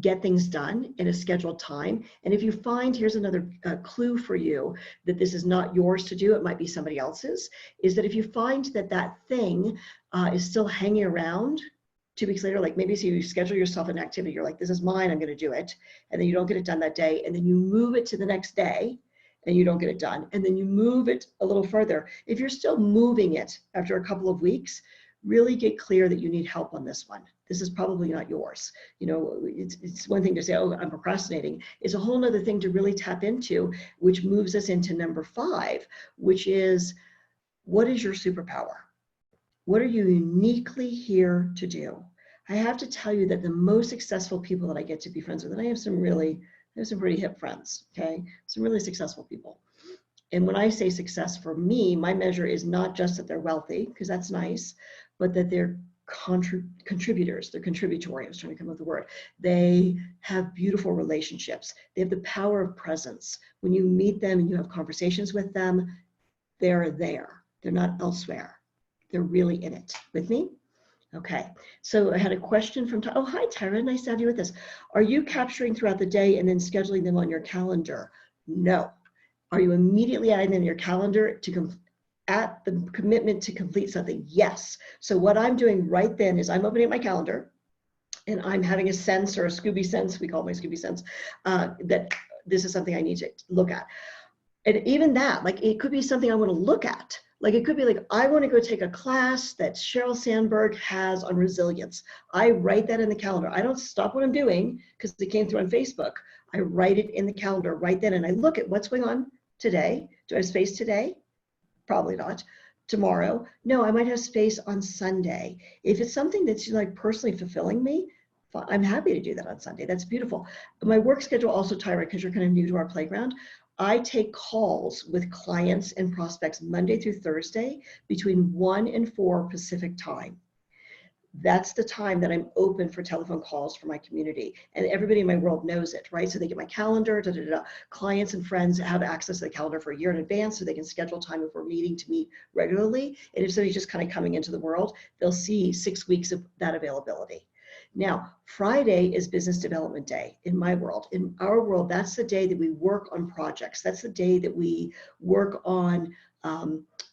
get things done in a scheduled time. And if you find, here's another clue for you, that this is not yours to do, it might be somebody else's, is that if you find that that thing is still hanging around 2 weeks later, like maybe so you schedule yourself an activity, you're like, this is mine, I'm going to do it. And then you don't get it done that day. And then you move it to the next day and you don't get it done. And then you move it a little further. If you're still moving it after a couple of weeks, really get clear that you need help on this one. This is probably not yours. It's one thing to say, oh, I'm procrastinating. It's a whole other thing to really tap into, which moves us into number 5, which is, what is your superpower? What are you uniquely here to do? I have to tell you that the most successful people that I get to be friends with, and I have some pretty hip friends, okay? Some really successful people. And when I say success for me, my measure is not just that they're wealthy, because that's nice, but that they're contributors, they're contributory, I was trying to come up with the word. They have beautiful relationships. They have the power of presence. When you meet them and you have conversations with them, They're there. They're not elsewhere. They're really in it. With me? Okay. So I had a question from, oh, hi, Tyra. Nice to have you with us. Are you capturing throughout the day and then scheduling them on your calendar? No. Are you immediately adding them in your calendar to at the commitment to complete something? Yes. So what I'm doing right then is I'm opening up my calendar and I'm having a sense, or a Scooby sense, we call it my Scooby sense, that this is something I need to look at. And even that, like, it could be something I want to look at. Like, it could be like, I want to go take a class that Sheryl Sandberg has on resilience. I write that in the calendar. I don't stop what I'm doing because it came through on Facebook. I write it in the calendar right then, and I look at what's going on today. Do I have space today? Probably not. Tomorrow? No, I might have space on Sunday. If it's something that's like personally fulfilling me, I'm happy to do that on Sunday. That's beautiful. My work schedule also, Tyra, because you're kind of new to our playground, I take calls with clients and prospects Monday through Thursday between 1 and 4 Pacific time. That's the time that I'm open for telephone calls for my community. And everybody in my world knows it, right? So they get my calendar, clients and friends have access to the calendar for a year in advance so they can schedule time if we're meeting to meet regularly. And if somebody's just kind of coming into the world, they'll see 6 weeks of that availability. Now, Friday is business development day in my world. In our world, that's the day that we work on projects. That's the day that we work on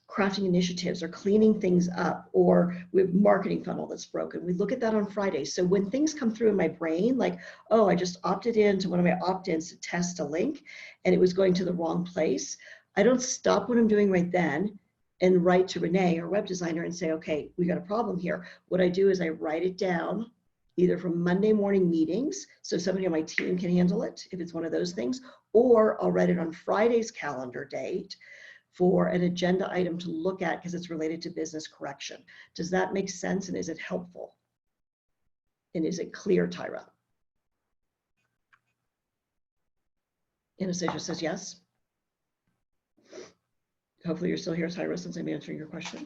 crafting initiatives or cleaning things up, or we have marketing funnel that's broken. We look at that on Friday. So when things come through in my brain, like, oh, I just opted into one of my opt-ins to test a link and it was going to the wrong place, I don't stop what I'm doing right then and write to Renee, our web designer, and say, okay, we got a problem here. What I do is I write it down either from Monday morning meetings, so somebody on my team can handle it if it's one of those things, or I'll write it on Friday's calendar date for an agenda item to look at because it's related to business correction. Does that make sense, and is it helpful? And is it clear, Tyra? Anastasia says yes. Hopefully you're still here, Tyra, since I'm answering your question.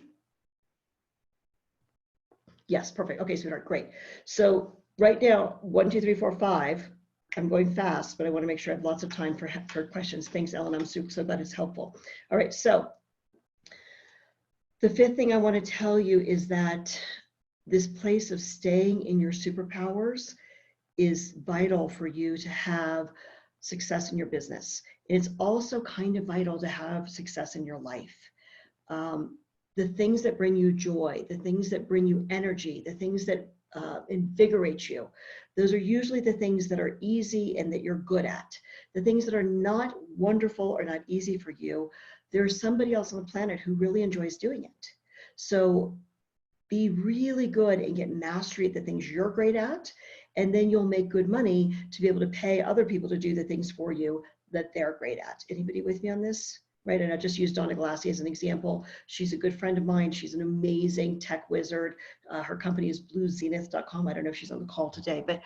Yes, perfect. Okay, sweetheart, great. So right now, 1, 2, 3, 4, 5. I'm going fast, but I want to make sure I have lots of time for questions. Thanks, Ellen. I'm so glad it's helpful. All right, so the fifth thing I want to tell you is that this place of staying in your superpowers is vital for you to have success in your business. It's also kind of vital to have success in your life. The things that bring you joy, the things that bring you energy, the things that invigorate you, those are usually the things that are easy and that you're good at. The things that are not wonderful or not easy for you, there's somebody else on the planet who really enjoys doing it. So be really good and get mastery at the things you're great at, and then you'll make good money to be able to pay other people to do the things for you that they're great at. Anybody with me on this? Right, and I just used Donna Galassi as an example. She's a good friend of mine. She's an amazing tech wizard. Her company is bluezenith.com. I don't know if she's on the call today, but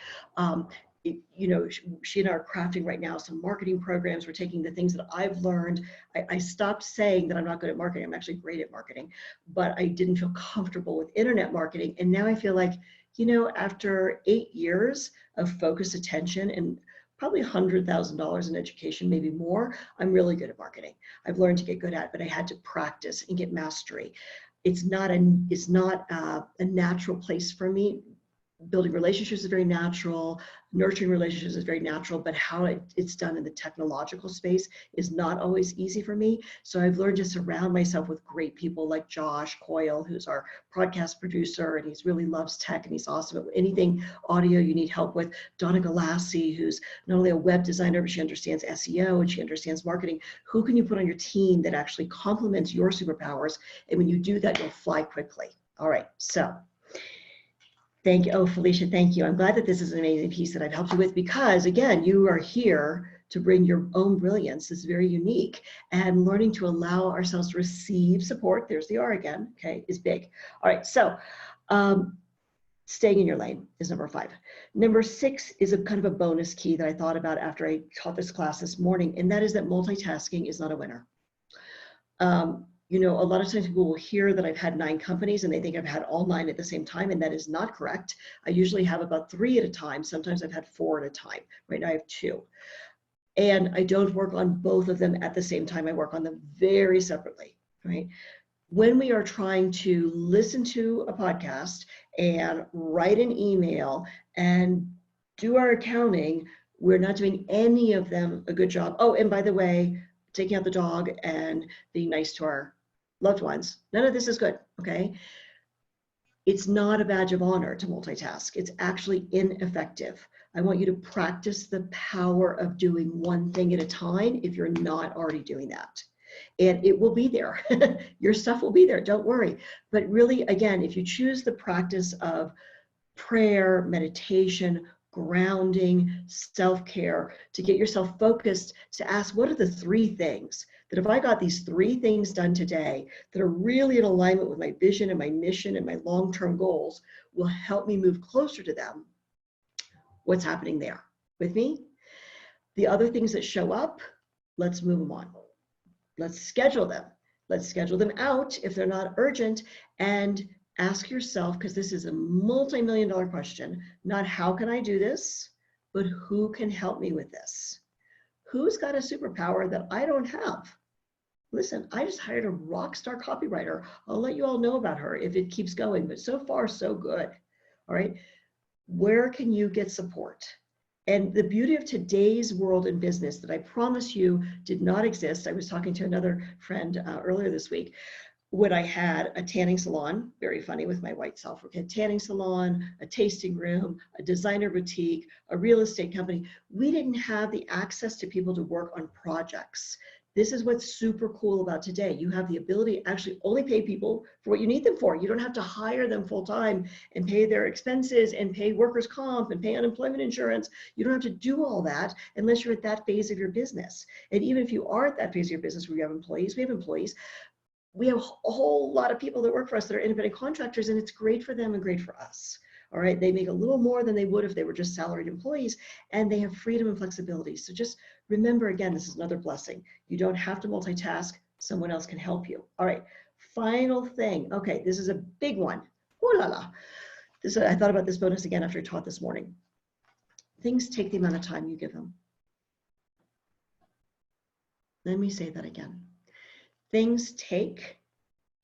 you know, she and I are crafting right now some marketing programs. We're taking the things that I've learned. I stopped saying that I'm not good at marketing. I'm actually great at marketing, but I didn't feel comfortable with internet marketing. And now I feel like, you know, after 8 years of focused attention and probably $100,000 in education, maybe more, I'm really good at marketing. I've learned to get good at it, but I had to practice and get mastery. It's not a natural place for me. Building relationships is very natural. Nurturing relationships is very natural, but how it's done in the technological space is not always easy for me. So I've learned to surround myself with great people like Josh Coyle, who's our podcast producer, and he's really loves tech and he's awesome at anything audio you need help with. Donna Galassi, who's not only a web designer, but she understands SEO and she understands marketing. Who can you put on your team that actually complements your superpowers? And when you do that, you'll fly quickly. All right, so thank you. Oh, Felicia, thank you. I'm glad that this is an amazing piece that I've helped you with because, again, you are here to bring your own brilliance. It's very unique. And learning to allow ourselves to receive support, there's the R again, okay, is big. All right, so staying in your lane is number 5. Number 6 is a kind of a bonus key that I thought about after I taught this class this morning, and that is that multitasking is not a winner. You know, a lot of times people will hear that I've had 9 companies and they think I've had all 9 at the same time, and that is not correct. I usually have about 3 at a time. Sometimes I've had 4 at a time. Right now I have 2. And I don't work on both of them at the same time. I work on them very separately. right? When we are trying to listen to a podcast and write an email and do our accounting, we're not doing any of them a good job. Oh, and by the way, taking out the dog and being nice to our loved ones. None of this is good, okay? It's not a badge of honor to multitask. It's actually ineffective. I want you to practice the power of doing one thing at a time if you're not already doing that. And it will be there. Your stuff will be there, don't worry. But really, again, if you choose the practice of prayer, meditation, grounding, self-care, to get yourself focused, to ask, what are the 3 things that if I got these 3 things done today that are really in alignment with my vision and my mission and my long-term goals, will help me move closer to them? What's happening there with me? The other things that show up, let's move them on. Let's schedule them. Let's schedule them out if they're not urgent, and ask yourself, because this is a multi-million-dollar question, not how can I do this, but who can help me with this? Who's got a superpower that I don't have? Listen, I just hired a rock star copywriter. I'll let you all know about her if it keeps going, but so far, so good. All right. Where can you get support? And the beauty of today's world in business that I promise you did not exist. I was talking to another friend earlier this week. When I had a tanning salon, very funny with my white self, we had a tanning salon, a tasting room, a designer boutique, a real estate company. We didn't have the access to people to work on projects. This is what's super cool about today. You have the ability to actually only pay people for what you need them for. You don't have to hire them full time and pay their expenses and pay workers' comp and pay unemployment insurance. You don't have to do all that unless you're at that phase of your business. And even if you are at that phase of your business where you have employees, we have employees. We have a whole lot of people that work for us that are independent contractors, and it's great for them and great for us. All right, they make a little more than they would if they were just salaried employees, and they have freedom and flexibility. So just remember, again, this is another blessing. You don't have to multitask. Someone else can help you. All right, final thing. Okay, this is a big one. Ooh la la. I thought about this bonus again after I taught this morning. Things take the amount of time you give them. Let me say that again. Things take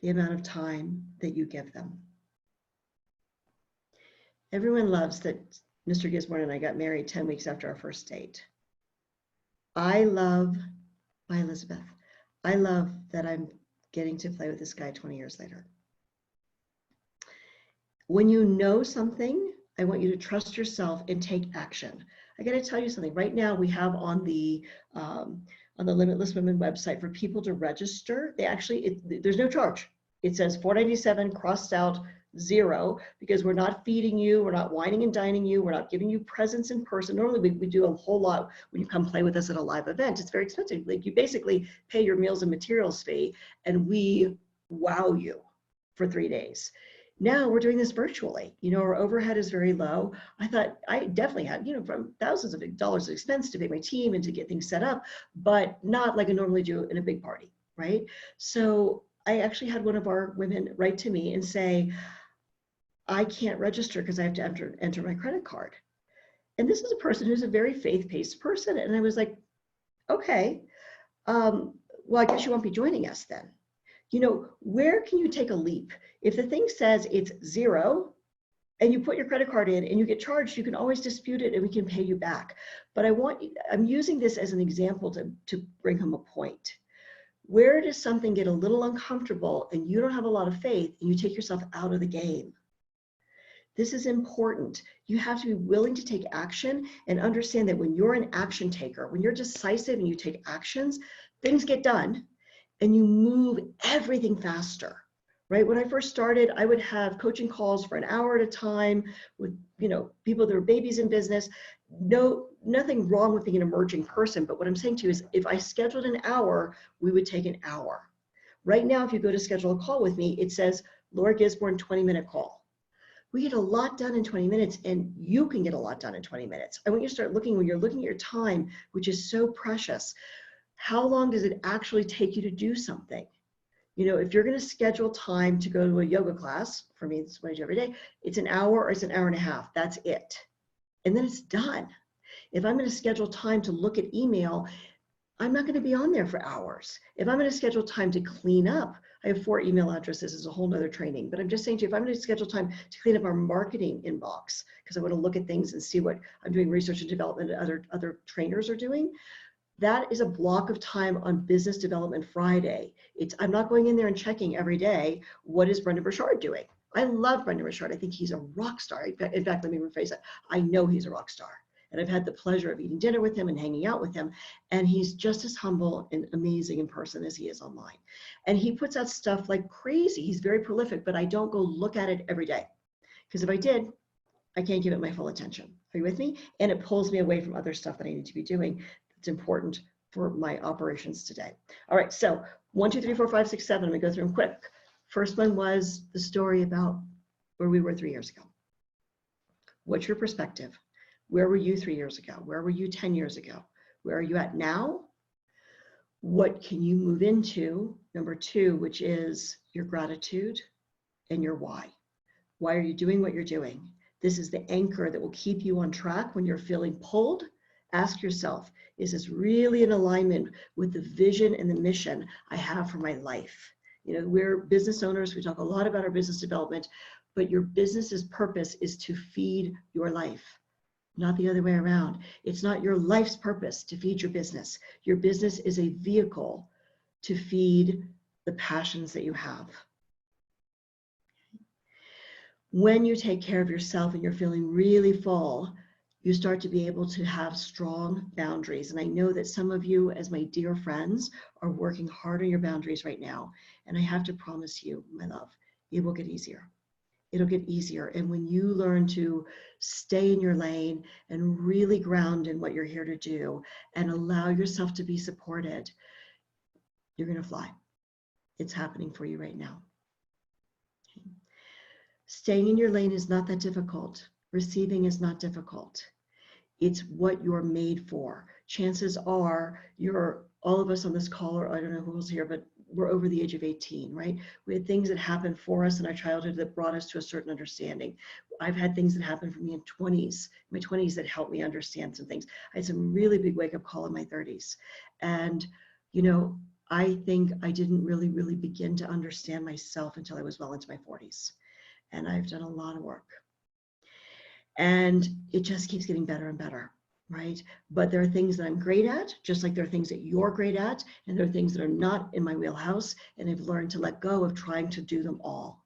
the amount of time that you give them. Everyone loves that Mr. Gisborne and I got married 10 weeks after our first date. Bye, Elizabeth. I love that I'm getting to play with this guy 20 years later. When you know something, I want you to trust yourself and take action. I got to tell you something. Right now, we have on the Limitless Women website for people to register. They actually, there's no charge. It says $497 crossed out 0 because we're not feeding you, we're not wining and dining you, we're not giving you presents in person. Normally we do a whole lot when you come play with us at a live event. It's very expensive. Like you basically pay your meals and materials fee and we wow you for 3 days. Now we're doing this virtually. You know, our overhead is very low. I thought I definitely had, you know, from thousands of dollars of expense to pay my team and to get things set up, but not like I normally do in a big party, right? So I actually had one of our women write to me and say, I can't register because I have to enter my credit card. And this is a person who's a very faith-based person. And I was like, okay, well, I guess you won't be joining us then. You know, where can you take a leap? If the thing says it's 0 and you put your credit card in and you get charged, you can always dispute it and we can pay you back. But I'm using this as an example to bring home a point. Where does something get a little uncomfortable and you don't have a lot of faith and you take yourself out of the game? This is important. You have to be willing to take action and understand that when you're an action taker, when you're decisive and you take actions, things get done and you move everything faster, right? When I first started, I would have coaching calls for an hour at a time with, you know, people that are babies in business. Nothing wrong with being an emerging person, but what I'm saying to you is if I scheduled an hour, we would take an hour. Right now, if you go to schedule a call with me, it says Laura Gisborne 20-minute call. We get a lot done in 20 minutes and you can get a lot done in 20 minutes. I want you to start looking, when you're looking at your time, which is so precious, how long does it actually take you to do something? You know, if you're going to schedule time to go to a yoga class, for me, this is what I do every day, it's an hour or it's an hour and a half. That's it. And then it's done. If I'm going to schedule time to look at email, I'm not going to be on there for hours. If I'm going to schedule time to clean up, I have 4 email addresses, is a whole nother training, but I'm just saying to you, if I'm going to schedule time to clean up our marketing inbox, because I want to look at things and see what I'm doing research and development and other trainers are doing, that is a block of time on Business Development Friday. I'm not going in there and checking every day, what is Brendan Burchard doing? I love Brendan Burchard. I think he's a rock star. In fact, let me rephrase that. I know he's a rock star. And I've had the pleasure of eating dinner with him and hanging out with him. And he's just as humble and amazing in person as he is online. And he puts out stuff like crazy. He's very prolific, but I don't go look at it every day. Because if I did, I can't give it my full attention. Are you with me? And it pulls me away from other stuff that I need to be doing. It's important for my operations today. All right, so 1, 2, 3, 4, 5, 6, 7. I'm gonna go through them quick. First one was the story about where we were 3 years ago. What's your perspective? Where were you 3 years ago? Where were you 10 years ago? Where are you at now? What can you move into? Number 2, which is your gratitude and your why. Why are you doing what you're doing? This is the anchor that will keep you on track when you're feeling pulled. Ask yourself, is this really in alignment with the vision and the mission I have for my life? You know, we're business owners. We talk a lot about our business development, but your business's purpose is to feed your life, not the other way around. It's not your life's purpose to feed your business. Your business is a vehicle to feed the passions that you have. When you take care of yourself and you're feeling really full, you start to be able to have strong boundaries. And I know that some of you, as my dear friends, are working hard on your boundaries right now. And I have to promise you, my love, it will get easier. It'll get easier. And when you learn to stay in your lane and really ground in what you're here to do and allow yourself to be supported, you're going to fly. It's happening for you right now. Okay. Staying in your lane is not that difficult. Receiving is not difficult. It's what you're made for. Chances are all of us on this call, or I don't know who else here, but we're over the age of 18, right? We had things that happened for us in our childhood that brought us to a certain understanding. I've had things that happened for me in my 20s that helped me understand some things. I had some really big wake-up call in my 30s. And, you know, I think I didn't really begin to understand myself until I was well into my 40s. And I've done a lot of work. And it just keeps getting better and better, right? But there are things that I'm great at, just like there are things that you're great at, and there are things that are not in my wheelhouse, and I've learned to let go of trying to do them all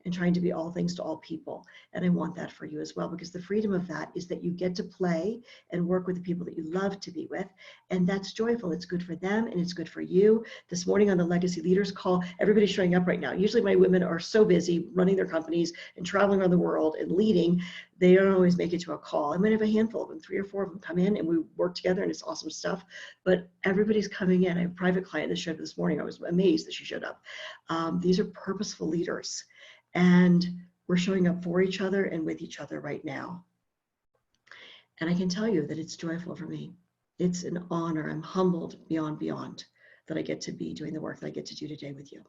and trying to be all things to all people. And I want that for you as well, because the freedom of that is that you get to play and work with the people that you love to be with. And that's joyful. It's good for them and it's good for you. This morning on the Legacy Leaders call, everybody's showing up right now. Usually my women are so busy running their companies and traveling around the world and leading, they don't always make it to a call. I might have a handful of them, 3 or 4 of them come in and we work together and it's awesome stuff. But everybody's coming in. I have a private client that showed up this morning. I was amazed that she showed up. These are purposeful leaders. And we're showing up for each other and with each other right now. And I can tell you that it's joyful for me. It's an honor. I'm humbled beyond that I get to be doing the work that I get to do today with you.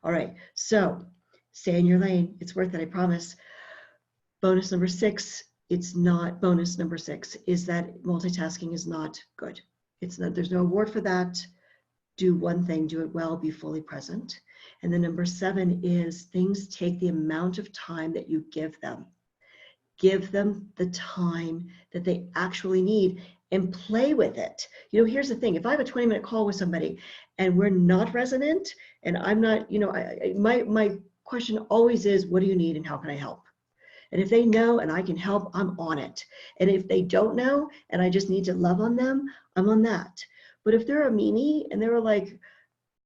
All right, so stay in your lane. It's worth it, I promise. Bonus number 6, bonus number 6 is that multitasking is not good. It's not, there's no award for that. Do one thing, do it well, be fully present. And then number 7 is things take the amount of time that you give them. Give them the time that they actually need and play with it. You know, here's the thing. If I have a 20-minute call with somebody and we're not resonant and I'm not, you know, my question always is, what do you need and how can I help? And if they know and I can help, I'm on it. And if they don't know and I just need to love on them, I'm on that. But if they're a meanie and they're like,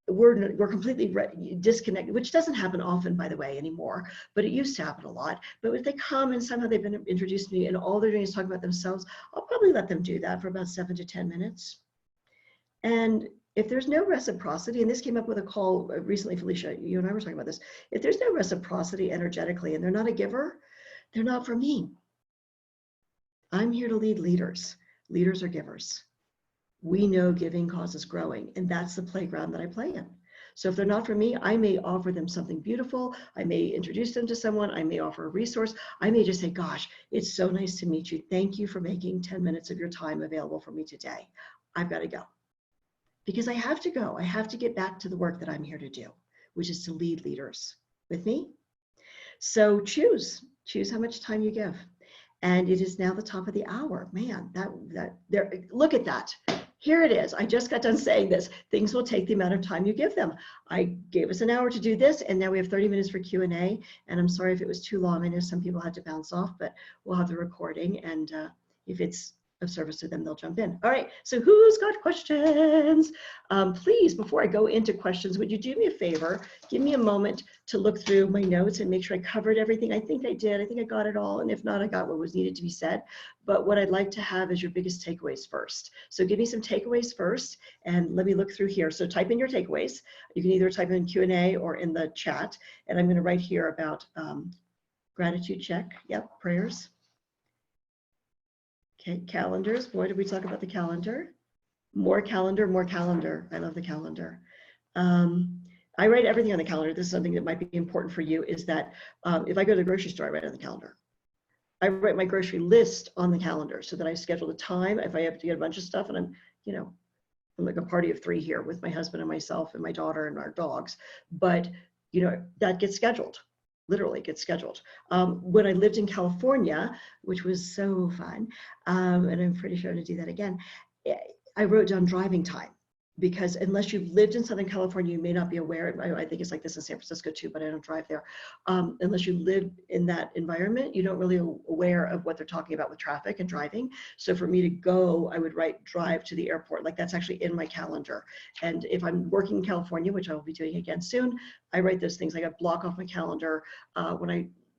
we're completely disconnected, which doesn't happen often, by the way, anymore, but it used to happen a lot. But if they come and somehow they've been introduced to me and all they're doing is talking about themselves, I'll probably let them do that for about 7 to 10 minutes. And if there's no reciprocity, and this came up with a call recently, Felicia, you and I were talking about this, if there's no reciprocity energetically and they're not a giver, they're not for me. I'm here to lead leaders. Leaders are givers. We know giving causes growing, and that's the playground that I play in. So if they're not for me, I may offer them something beautiful. I may introduce them to someone. I may offer a resource. I may just say, gosh, it's so nice to meet you. Thank you for making 10 minutes of your time available for me today. I've got to go. because I have to go. I have to get back to the work that I'm here to do, which is to lead leaders. With me? So choose how much time you give. And it is now the top of the hour. Man, that there, look at that. Here it is. I just got done saying this. Things will take the amount of time you give them. I gave us an hour to do this, and now we have 30 minutes for Q&A. And I'm sorry if it was too long. I know some people had to bounce off, but we'll have the recording. And if it's of service to them, they'll jump in. All right, so who's got questions? Please, before I go into questions, would you do me a favor? Give me a moment to look through my notes and make sure I covered everything. I think I did. I think I got it all. And if not, I got what was needed to be said. But what I'd like to have is your biggest takeaways first. So give me some takeaways first, and let me look through here. So type in your takeaways. You can either type in Q&A or in the chat. And I'm going to write here about gratitude check. Yep, prayers. Okay, calendars. Boy, did we talk about the calendar. More calendar, more calendar. I love the calendar. I write everything on the calendar. This is something that might be important for you, is that if I go to the grocery store, I write on the calendar. I write my grocery list on the calendar so that I schedule the time. If I have to get a bunch of stuff, and I'm like a party of 3 here with my husband and myself and my daughter and our dogs, but that gets scheduled. Literally gets scheduled. When I lived in California, which was so fun, and I'm pretty sure to do that again, I wrote down driving time, because unless you've lived in Southern California, you may not be aware. I think it's like this in San Francisco too, but I don't drive there. Unless you live in that environment, you don't really aware of what they're talking about with traffic and driving. So for me to go, I would write drive to the airport. Like that's actually in my calendar. And if I'm working in California, which I will be doing again soon, I write those things. Like I block off my calendar.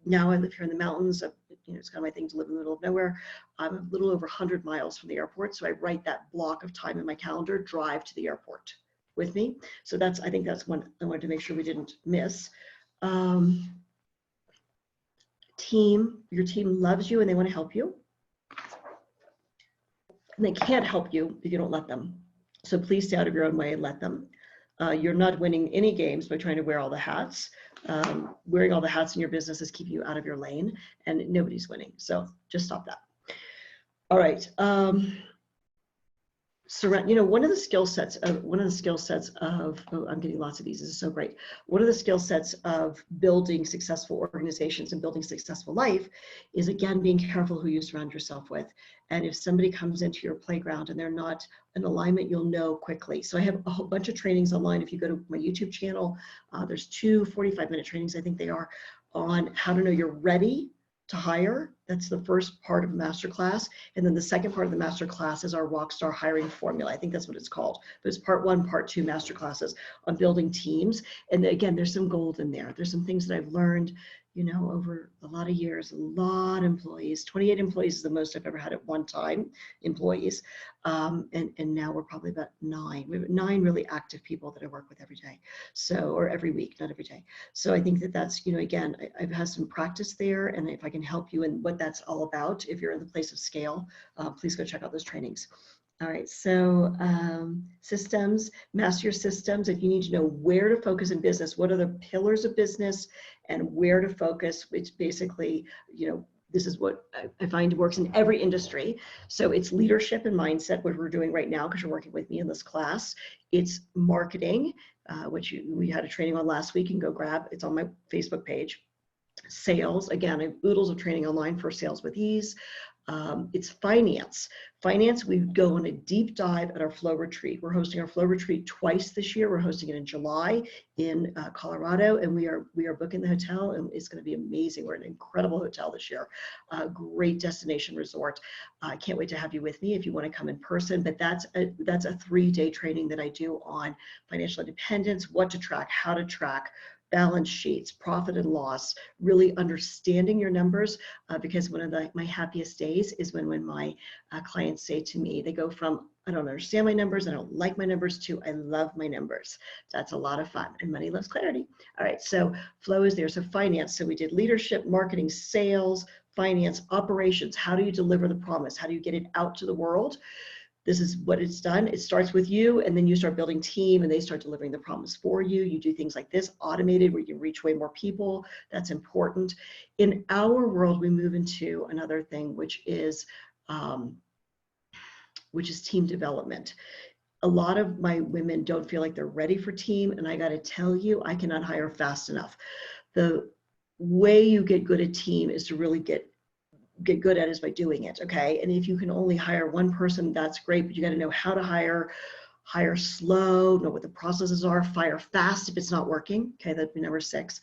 Now I live here in the mountains. It's kind of my thing to live in the middle of nowhere. I'm a little over 100 miles from the airport. So I write that block of time in my calendar, drive to the airport with me. So I think that's one I wanted to make sure we didn't miss. Team, your team loves you and they want to help you. And they can't help you if you don't let them. So please stay out of your own way and let them. You're not winning any games by trying to wear all the hats. Wearing all the hats in your business is keeping you out of your lane, and nobody's winning. So just stop that. All right. One of the skill sets of, I'm getting lots of these. This is so great. One of the skill sets of building successful organizations and building successful life is, again, being careful who you surround yourself with. And if somebody comes into your playground and they're not in alignment, you'll know quickly. So I have a whole bunch of trainings online. If you go to my YouTube channel, there's 2 45-minute trainings, I think they are, on how to know you're ready to hire. That's the first part of the masterclass. And then the second part of the masterclass is our Rockstar hiring formula. I think that's what it's called. But it's part 1, part 2 masterclasses on building teams. And again, there's some gold in there. There's some things that I've learned, over a lot of years, a lot of employees. 28 employees is the most I've ever had at one time, employees. And now we're probably about 9. We have 9 really active people that I work with every day. Or every week, not every day. So I think that's, again, I've had some practice there. And if I can help you in what that's all about, if you're in the place of scale, please go check out those trainings. All right, so systems, master your systems. If you need to know where to focus in business, what are the pillars of business and where to focus, which basically, this is what I find works in every industry. So it's leadership and mindset, what we're doing right now, because you're working with me in this class. It's marketing, which we had a training on last week. You can go grab, it's on my Facebook page. Sales, again, I have oodles of training online for Sales with Ease. It's finance. Finance, we go on a deep dive at our Flow Retreat. We're hosting our Flow Retreat twice this year. We're hosting it in July in Colorado, and we are booking the hotel, and it's going to be amazing. We're in an incredible hotel this year, great destination resort. I can't wait to have you with me if you want to come in person. But that's a 3-day training that I do on financial independence, what to track, how to track, balance sheets, profit and loss, really understanding your numbers, because one of my happiest days is when my clients say to me, they go from, I don't understand my numbers, I don't like my numbers, to I love my numbers. That's a lot of fun, and money loves clarity. All right, so Flow is there. So finance, so we did leadership, marketing, sales, finance, operations. How do you deliver the promise? How do you get it out to the world? This is what it's done. It starts with you, and then you start building team, and they start delivering the promise for you. You do things like this, automated, where you can reach way more people. That's important. In our world, we move into another thing, which is team development. a lot of my women don't feel like they're ready for team. And I got to tell you, I cannot hire fast enough. The way you get good at team is to really get good at it is by doing it. Okay. And if you can only hire one person, that's great, but you got to know how to hire slow, know what the processes are, fire fast if it's not working. Okay. That'd be number 6.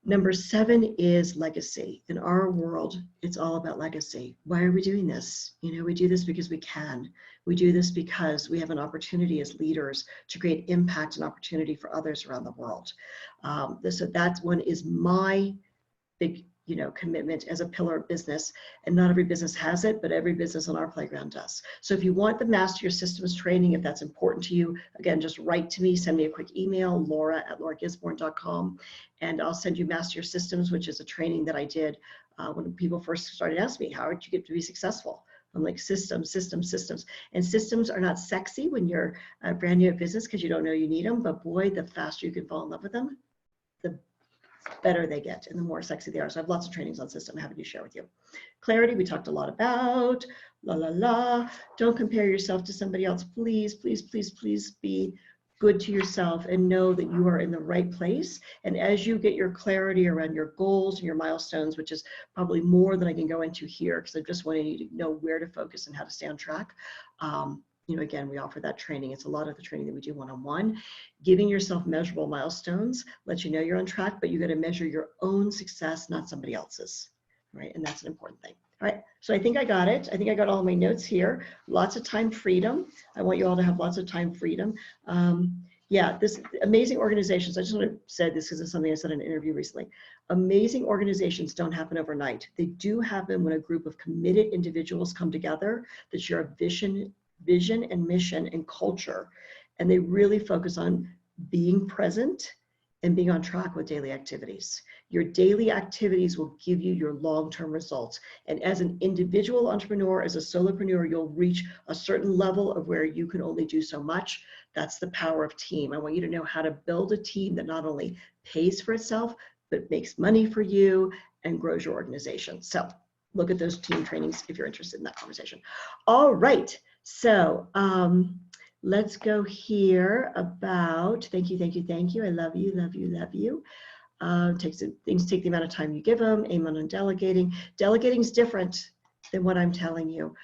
Number 7 is legacy. In our world, it's all about legacy. Why are we doing this? You know, we do this because we can. We do this because we have an opportunity as leaders to create impact and opportunity for others around the world. So that one is my big, you know, commitment as a pillar of business. And not every business has it, but every business on our playground does. So if you want the Master Your Systems training, if that's important to you, again, just write to me, send me a quick email, laura@lauragisborne.com, and I'll send you Master Your Systems, which is a training that I did when people first started asking me, how did you get to be successful? I'm like, systems. And systems are not sexy when you're brand new at business because you don't know you need them, but boy, the faster you can fall in love with them, the better they get and the more sexy they are. So I have lots of trainings on system I'm happy to share with you. Clarity, we talked a lot about. Don't compare yourself to somebody else. Please be good to yourself and know that you are in the right place. And as you get your clarity around your goals and your milestones, which is probably more than I can go into here because I just wanted you to know where to focus and how to stay on track. You know, again, we offer that training. It's a lot of the training that we do one-on-one. Giving yourself measurable milestones lets you know you're on track, but you got to measure your own success, not somebody else's, right? And that's an important thing. All right, so I think I got it. I think I got all my notes here. Lots of time freedom. I want you all to have lots of time freedom. Yeah, this amazing organizations, I just want to say this because it's something I said in an interview recently. Amazing organizations don't happen overnight. They do happen when a group of committed individuals come together that share a vision and mission and culture, and they really focus on being present and being on track with daily activities. Your daily activities will give you your long-term results. And as an individual entrepreneur, as a solopreneur, you'll reach a certain level of where you can only do so much. That's the power of team. I want you to know how to build a team that not only pays for itself, but makes money for you and grows your organization. So look at those team trainings if you're interested in that conversation. All right. So let's go here about, thank you. I love you. Things take the amount of time you give them. Amen on delegating. Delegating is different than what I'm telling you.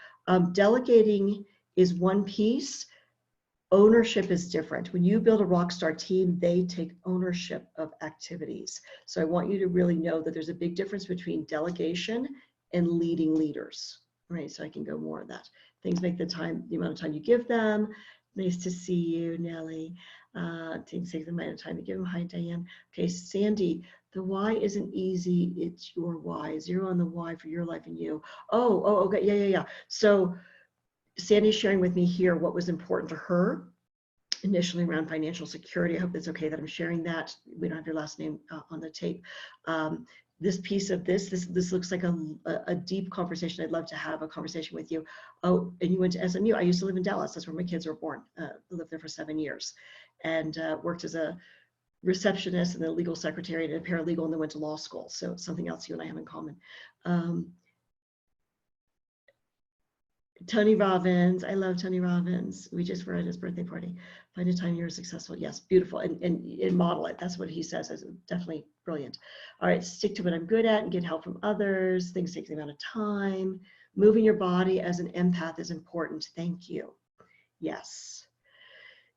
Delegating is one piece. Ownership is different. When you build a rockstar team, they take ownership of activities. So I want you to really know that there's a big difference between delegation and leading leaders. Right, so I can go more of that. Things make the amount of time you give them. Nice to see you, Nellie. Things take the amount of time you give them. Hi, Diane. Okay, Sandy, the why isn't easy. It's your why. 0 on the why for your life and you. Oh, okay, yeah. So Sandy's sharing with me here what was important to her initially around financial security. I hope it's okay that I'm sharing that. We don't have your last name on the tape. This piece of this looks like a deep conversation. I'd love to have a conversation with you. Oh, and you went to SMU. I used to live in Dallas. That's where my kids were born. I lived there for 7 years and worked as a receptionist and a legal secretary and a paralegal, and then went to law school. So it's something else you and I have in common. Tony Robbins, I love Tony Robbins. We just were at his birthday party. Find a time you're successful. Yes, beautiful. And model it. That's what he says. Is definitely brilliant. All right, stick to what I'm good at and get help from others. Things take the amount of time. Moving your body as an empath is important. Thank you. Yes.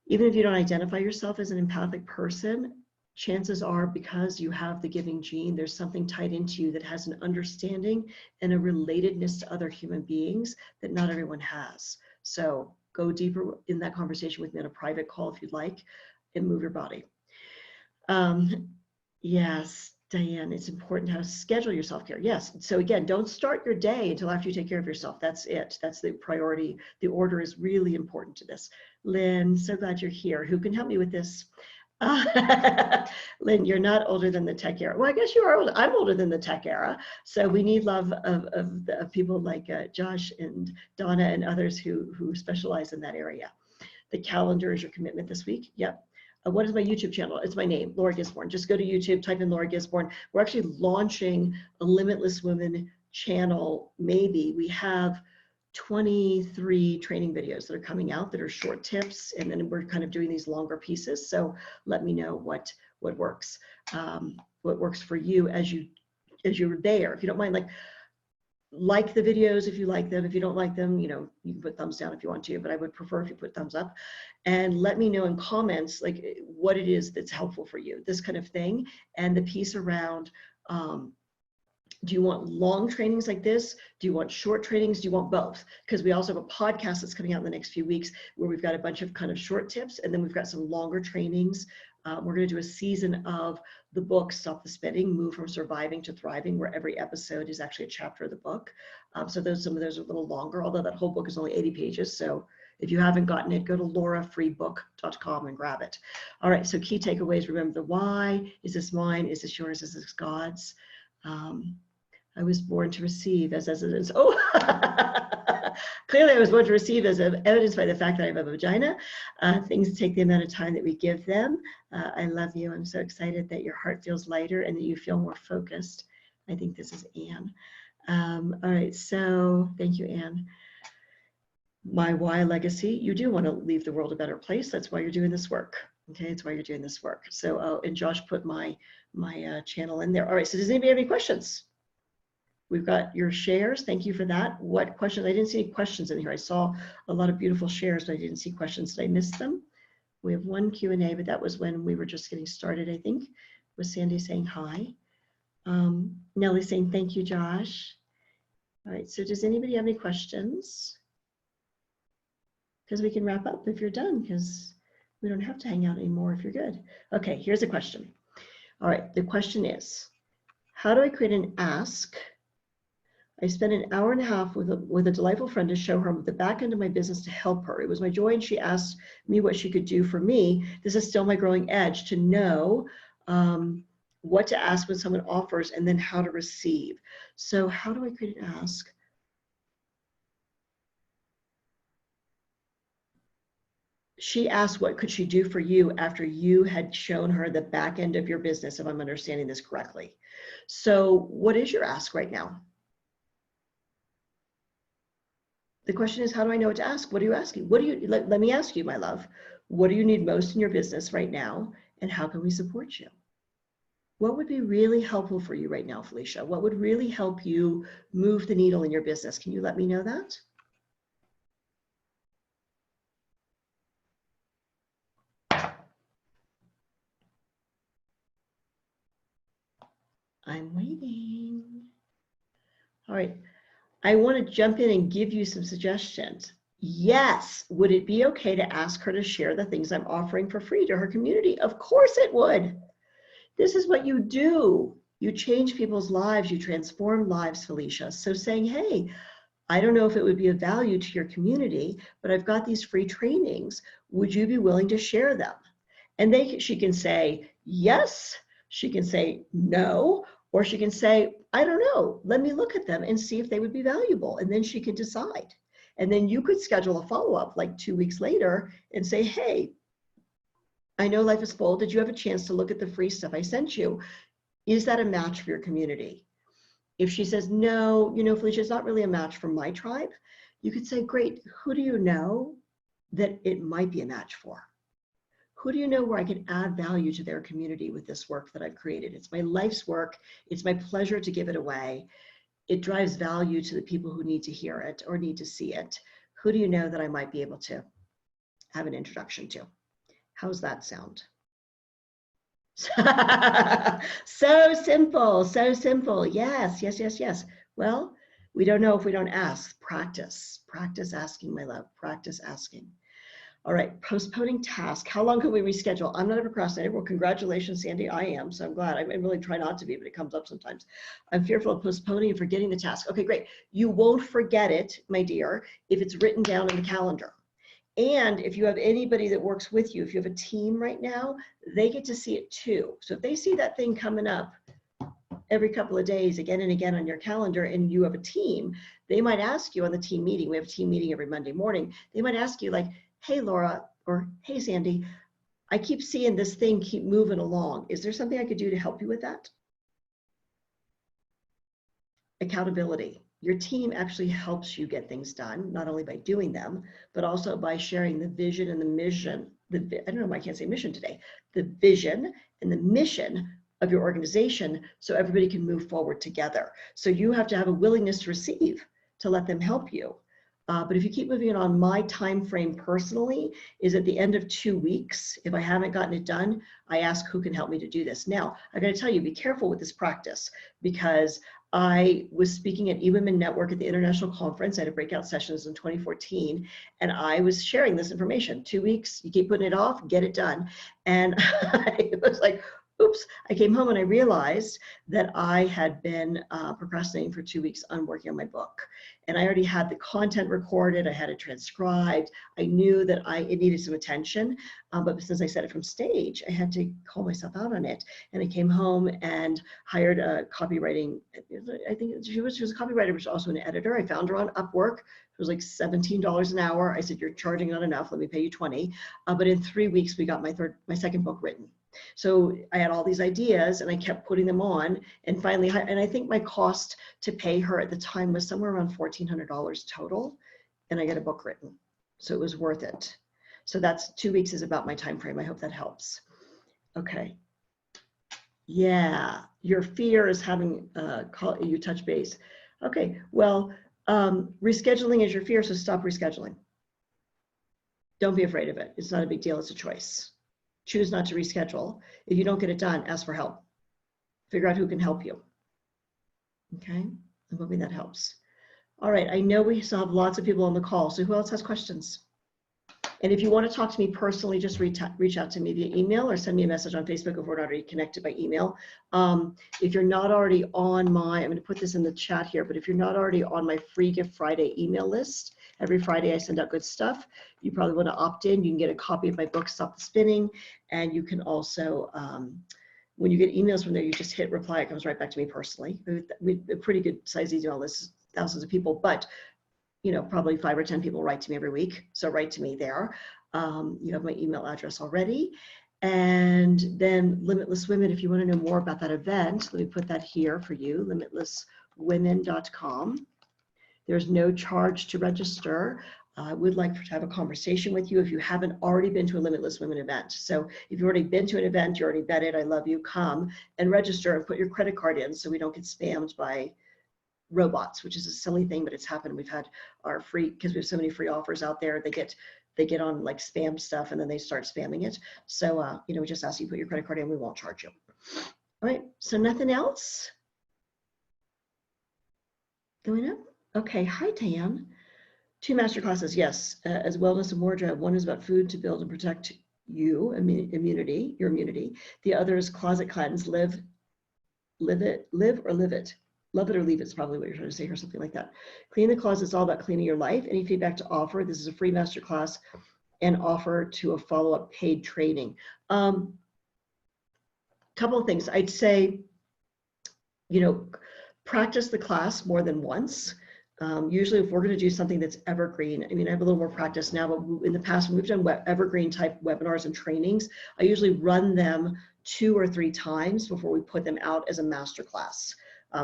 Even if you don't identify yourself as an empathic person, chances are because you have the giving gene, there's something tied into you that has an understanding and a relatedness to other human beings that not everyone has. So go deeper in that conversation with me on a private call if you'd like, and move your body. Yes, Diane, it's important how to schedule your self-care. Yes, so again, don't start your day until after you take care of yourself. That's it. That's the priority. The order is really important to this. Lynn, so glad you're here. Who can help me with this? Lynn, you're not older than the tech era. Well, I guess you are old. I'm older than the tech era. So we need love of people like Josh and Donna and others who specialize in that area. The calendar is your commitment this week. Yep. What is my YouTube channel? It's my name, Laura Gisborne. Just go to YouTube, type in Laura Gisborne. We're actually launching a Limitless Women channel. Maybe we have 23 training videos that are coming out that are short tips, and then we're kind of doing these longer pieces. So let me know what works for you as you're there. If you don't mind, like the videos if you like them. If you don't like them, you can put thumbs down if you want to, but I would prefer if you put thumbs up. And let me know in comments what it is that's helpful for you, this kind of thing. And the piece around, do you want long trainings like this? Do you want short trainings? Do you want both? Because we also have a podcast that's coming out in the next few weeks where we've got a bunch of kind of short tips, and then we've got some longer trainings. We're going to do a season of the book, Stop the Spitting, Move from Surviving to Thriving, where every episode is actually a chapter of the book. So some of those are a little longer, although that whole book is only 80 pages. So if you haven't gotten it, go to laurafreebook.com and grab it. All right, so key takeaways: remember the why. Is this mine? Is this yours? Is this God's? I was born to receive as evidence. Oh, clearly I was born to receive as evidence by the fact that I have a vagina. Things take the amount of time that we give them. I love you. I'm so excited that your heart feels lighter and that you feel more focused. I think this is Anne. All right, so thank you, Anne. My why legacy: you do want to leave the world a better place. That's why you're doing this work. Okay, it's why you're doing this work. So, and Josh put my channel in there. All right, so does anybody have any questions? We've got your shares. Thank you for that. What questions? I didn't see any questions in here. I saw a lot of beautiful shares, but I didn't see questions. Did I miss them? We have one Q&A, but that was when we were just getting started, I think. Was Sandy saying hi? Nellie saying thank you, Josh. All right, so does anybody have any questions? Because we can wrap up if you're done, because we don't have to hang out anymore if you're good. Okay, here's a question. All right, the question is, how do I create an ask? I spent an hour and a half with a delightful friend to show her the back end of my business to help her. It was my joy, and she asked me what she could do for me. This is still my growing edge to know what to ask when someone offers and then how to receive. So how do I create an ask? She asked what could she do for you after you had shown her the back end of your business, if I'm understanding this correctly. So what is your ask right now? The question is, how do I know what to ask? What are you asking? What do you, let me ask you, my love, what do you need most in your business right now? And how can we support you? What would be really helpful for you right now, Felicia? What would really help you move the needle in your business? Can you let me know that? I'm waiting. All right. I want to jump in and give you some suggestions. Yes. Would it be okay to ask her to share the things I'm offering for free to her community? Of course it would. This is what you do. You change people's lives. You transform lives, Felicia. So saying, hey, I don't know if it would be of value to your community, but I've got these free trainings. Would you be willing to share them? And she can say yes. She can say no. Or she can say, I don't know, let me look at them and see if they would be valuable. And then she could decide. And then you could schedule a follow-up like 2 weeks later and say, hey, I know life is full. Did you have a chance to look at the free stuff I sent you? Is that a match for your community? If she says, no, Felicia, it's not really a match for my tribe, you could say, great, who do you know that it might be a match for? Who do you know where I can add value to their community with this work that I've created? It's my life's work. It's my pleasure to give it away. It drives value to the people who need to hear it or need to see it. Who do you know that I might be able to have an introduction to? How's that sound? So simple, so simple. Yes, yes, yes, yes. Well, we don't know if we don't ask. Practice asking, my love, practice asking. All right, postponing task. How long can we reschedule? I'm not a procrastinator. Well, congratulations, Sandy. I am, so I'm glad. I really try not to be, but it comes up sometimes. I'm fearful of postponing and forgetting the task. Okay, great. You won't forget it, my dear, if it's written down in the calendar. And if you have anybody that works with you, if you have a team right now, they get to see it too. So if they see that thing coming up every couple of days, again and again on your calendar, and you have a team, they might ask you on the team meeting. We have a team meeting every Monday morning. They might ask you like, hey, Laura, or hey, Sandy, I keep seeing this thing keep moving along. Is there something I could do to help you with that? Accountability. your team actually helps you get things done, not only by doing them, but also by sharing the vision and the mission. I don't know why I can't say mission today. The vision and the mission of your organization so everybody can move forward together. So you have to have a willingness to receive, to let them help you. But if you keep moving it on, my time frame personally is at the end of 2 weeks. If I haven't gotten it done, I ask who can help me to do this. Now, I got to tell you, be careful with this practice, because I was speaking at eWomen Network at the International Conference. I had a breakout sessions in 2014, and I was sharing this information. 2 weeks, you keep putting it off, get it done. And I was like, oops, I came home and I realized that I had been procrastinating for 2 weeks on working on my book. And I already had the content recorded, I had it transcribed. I knew that it needed some attention, but since I said it from stage, I had to call myself out on it. And I came home and hired a copywriting, I think she was a copywriter, but she was also an editor. I found her on Upwork. It was like $17 an hour. I said, you're charging not enough, let me pay you 20. But in 3 weeks, we got my second book written. So I had all these ideas and I kept putting them on, and finally, and I think my cost to pay her at the time was somewhere around $1,400 total, and I got a book written. So it was worth it. So that's 2 weeks is about my time frame. I hope that helps. Okay. Yeah, your fear is having you touch base. Okay, well, rescheduling is your fear, so stop rescheduling. Don't be afraid of it. It's not a big deal, it's a choice. Choose not to reschedule. If you don't get it done, ask for help. Figure out who can help you. Okay, I'm hoping that helps. All right, I know we still have lots of people on the call, so who else has questions? And if you want to talk to me personally, just reach out to me via email or send me a message on Facebook if we're not already connected by email. If you're not already on I'm going to put this in the chat here, but if you're not already on my Free Gift Friday email list, every Friday I send out good stuff. You probably want to opt in. You can get a copy of my book, Stop the Spinning. And you can also, when you get emails from there, you just hit reply. It comes right back to me personally. We have a pretty good size email list, thousands of people, but probably 5 or 10 people write to me every week. So write to me there. You have my email address already. And then Limitless Women, if you want to know more about that event, let me put that here for you, limitlesswomen.com. There's no charge to register. I would like to have a conversation with you if you haven't already been to a Limitless Women event. So if you've already been to an event, you already vetted, I love you, come and register and put your credit card in so we don't get spammed by robots, which is a silly thing, but it's happened. We've had our free, because we have so many free offers out there, they get on like spam stuff and then they start spamming it. So, we just ask you to put your credit card in, we won't charge you. All right, so nothing else going up? Okay, hi, Tan. 2 master classes, yes, as wellness and wardrobe. One is about food to build and protect your immunity. The other is closet cleanse, live it or live it. Love it or leave it is probably what you're trying to say, or something like that. Clean the closet is all about cleaning your life. Any feedback to offer? This is a free masterclass and offer to a follow-up paid training. Couple of things. I'd say, practice the class more than once. Usually if we're going to do something that's evergreen, I have a little more practice now, but in the past when we've done evergreen type webinars and trainings, I usually run them 2 or 3 times before we put them out as a masterclass.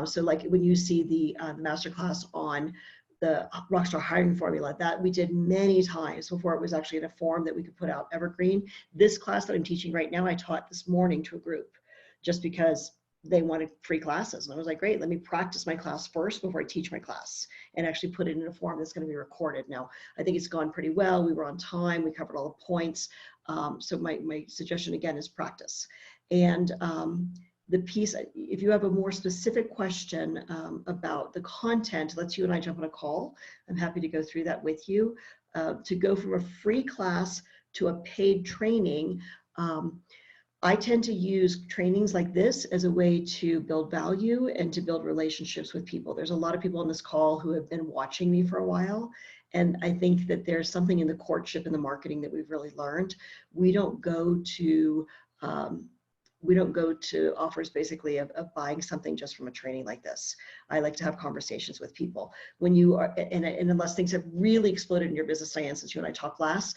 So like when you see the masterclass on the Rockstar Hiring Formula, that we did many times before it was actually in a form that we could put out evergreen. This class that I'm teaching right now, I taught this morning to a group just because they wanted free classes. And I was like, great, let me practice my class first before I teach my class and actually put it in a form that's going to be recorded. Now, I think it's gone pretty well. We were on time. We covered all the points. So my suggestion again is practice. And the piece, if you have a more specific question about the content, let's you and I jump on a call. I'm happy to go through that with you. To go from a free class to a paid training, I tend to use trainings like this as a way to build value and to build relationships with people. There's a lot of people on this call who have been watching me for a while. And I think that there's something in the courtship and the marketing that we've really learned. We don't go to offers basically of buying something just from a training like this. I like to have conversations with people. When you are, and unless things have really exploded in your business, Diane, since you and I talked last,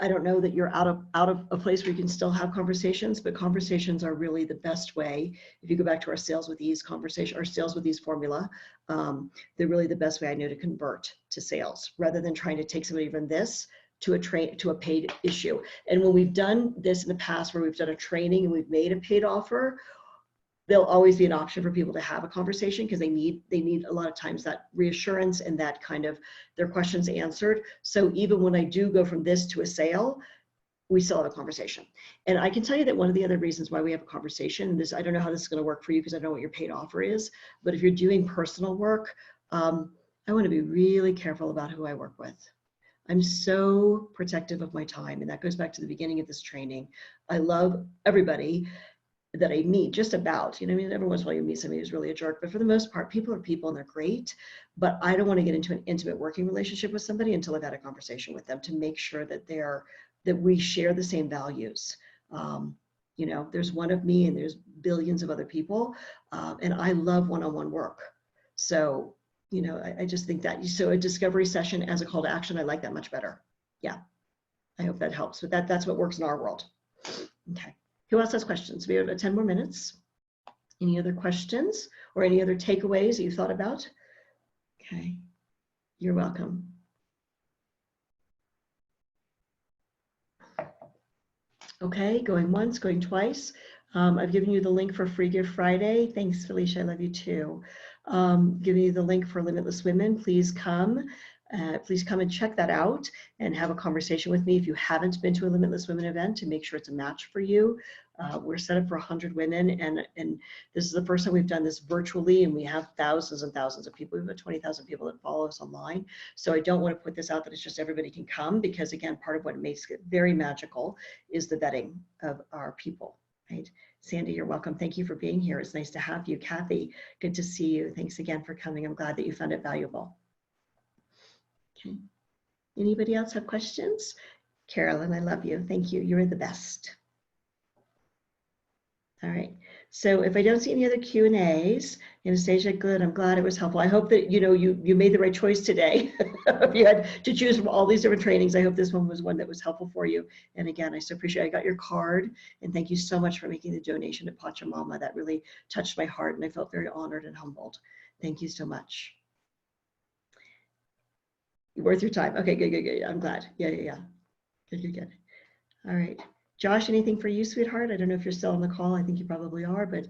I don't know that you're out of a place where you can still have conversations, but conversations are really the best way. If you go back to our Sales with Ease conversation, our Sales with Ease formula, they're really the best way I know to convert to sales, rather than trying to take somebody from this to a paid issue. And when we've done this in the past, where we've done a training and we've made a paid offer, there'll always be an option for people to have a conversation, because they need a lot of times that reassurance and that kind of their questions answered. So even when I do go from this to a sale, we still have a conversation. And I can tell you that one of the other reasons why we have a conversation, and this, I don't know how this is going to work for you because I don't know what your paid offer is, but if you're doing personal work, I want to be really careful about who I work with. I'm so protective of my time, and that goes back to the beginning of this training. I love everybody that I meet, just about, I mean, every once in a while you meet somebody who's really a jerk, but for the most part, people are people and they're great. But I don't want to get into an intimate working relationship with somebody until I've had a conversation with them to make sure that that we share the same values. There's one of me and there's billions of other people, and I love one-on-one work. So, I just think that, so a discovery session as a call to action, I like that much better. Yeah, I hope that helps. But that's what works in our world. Okay. Who else has questions? We have 10 more minutes. Any other questions or any other takeaways that you thought about? Okay, you're welcome. Okay, going once, going twice. I've given you the link for Free Gift Friday. Thanks, Felicia, I love you too. Giving you the link for Limitless Women. Please come and check that out and have a conversation with me if you haven't been to a Limitless Women event, to make sure it's a match for you. We're set up for 100 women, and this is the first time we've done this virtually, and we have thousands and thousands of people. We have 20,000 people that follow us online. So I don't want to put this out that it's just everybody can come, because again, part of what makes it very magical is the vetting of our people, right? Sandy, you're welcome. Thank you for being here. It's nice to have you. Kathy, good to see you. Thanks again for coming. I'm glad that you found it valuable. Okay. Anybody else have questions? Carolyn, I love you. Thank you. You're the best. All right. So if I don't see any other Q&As, Anastasia, good. I'm glad it was helpful. I hope that you made the right choice today. If you had to choose from all these different trainings, I hope this one was one that was helpful for you. And again, I so appreciate I got your card, and thank you so much for making the donation to Pachamama. That really touched my heart, and I felt very honored and humbled. Thank you so much. Worth your time. Okay, good. I'm glad. Yeah. Good. All right. Josh, anything for you, sweetheart? I don't know if you're still on the call. I think you probably are, but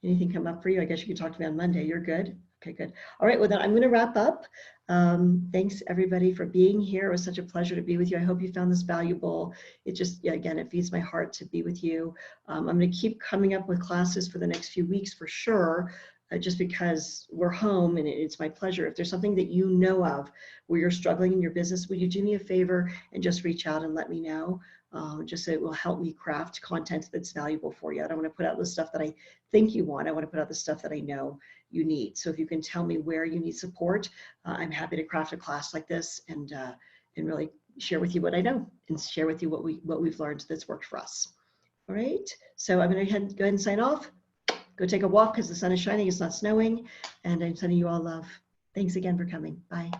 anything come up for you? I guess you can talk to me on Monday. You're good? Okay, good. All right, well then I'm going to wrap up. Thanks everybody for being here. It was such a pleasure to be with you. I hope you found this valuable. It just, again, it feeds my heart to be with you. I'm going to keep coming up with classes for the next few weeks for sure. Just because we're home, and it's my pleasure. If there's something that you know of where you're struggling in your business, would you do me a favor and just reach out and let me know? Just so it will help me craft content that's valuable for you. I don't want to put out the stuff that I think you want. I want to put out the stuff that I know you need. So if you can tell me where you need support, I'm happy to craft a class like this and really share with you what I know and share with you what we've learned that's worked for us. All right. So I'm going to go ahead and sign off. Go take a walk because the sun is shining. It's not snowing, and I'm sending you all love. Thanks again for coming. Bye.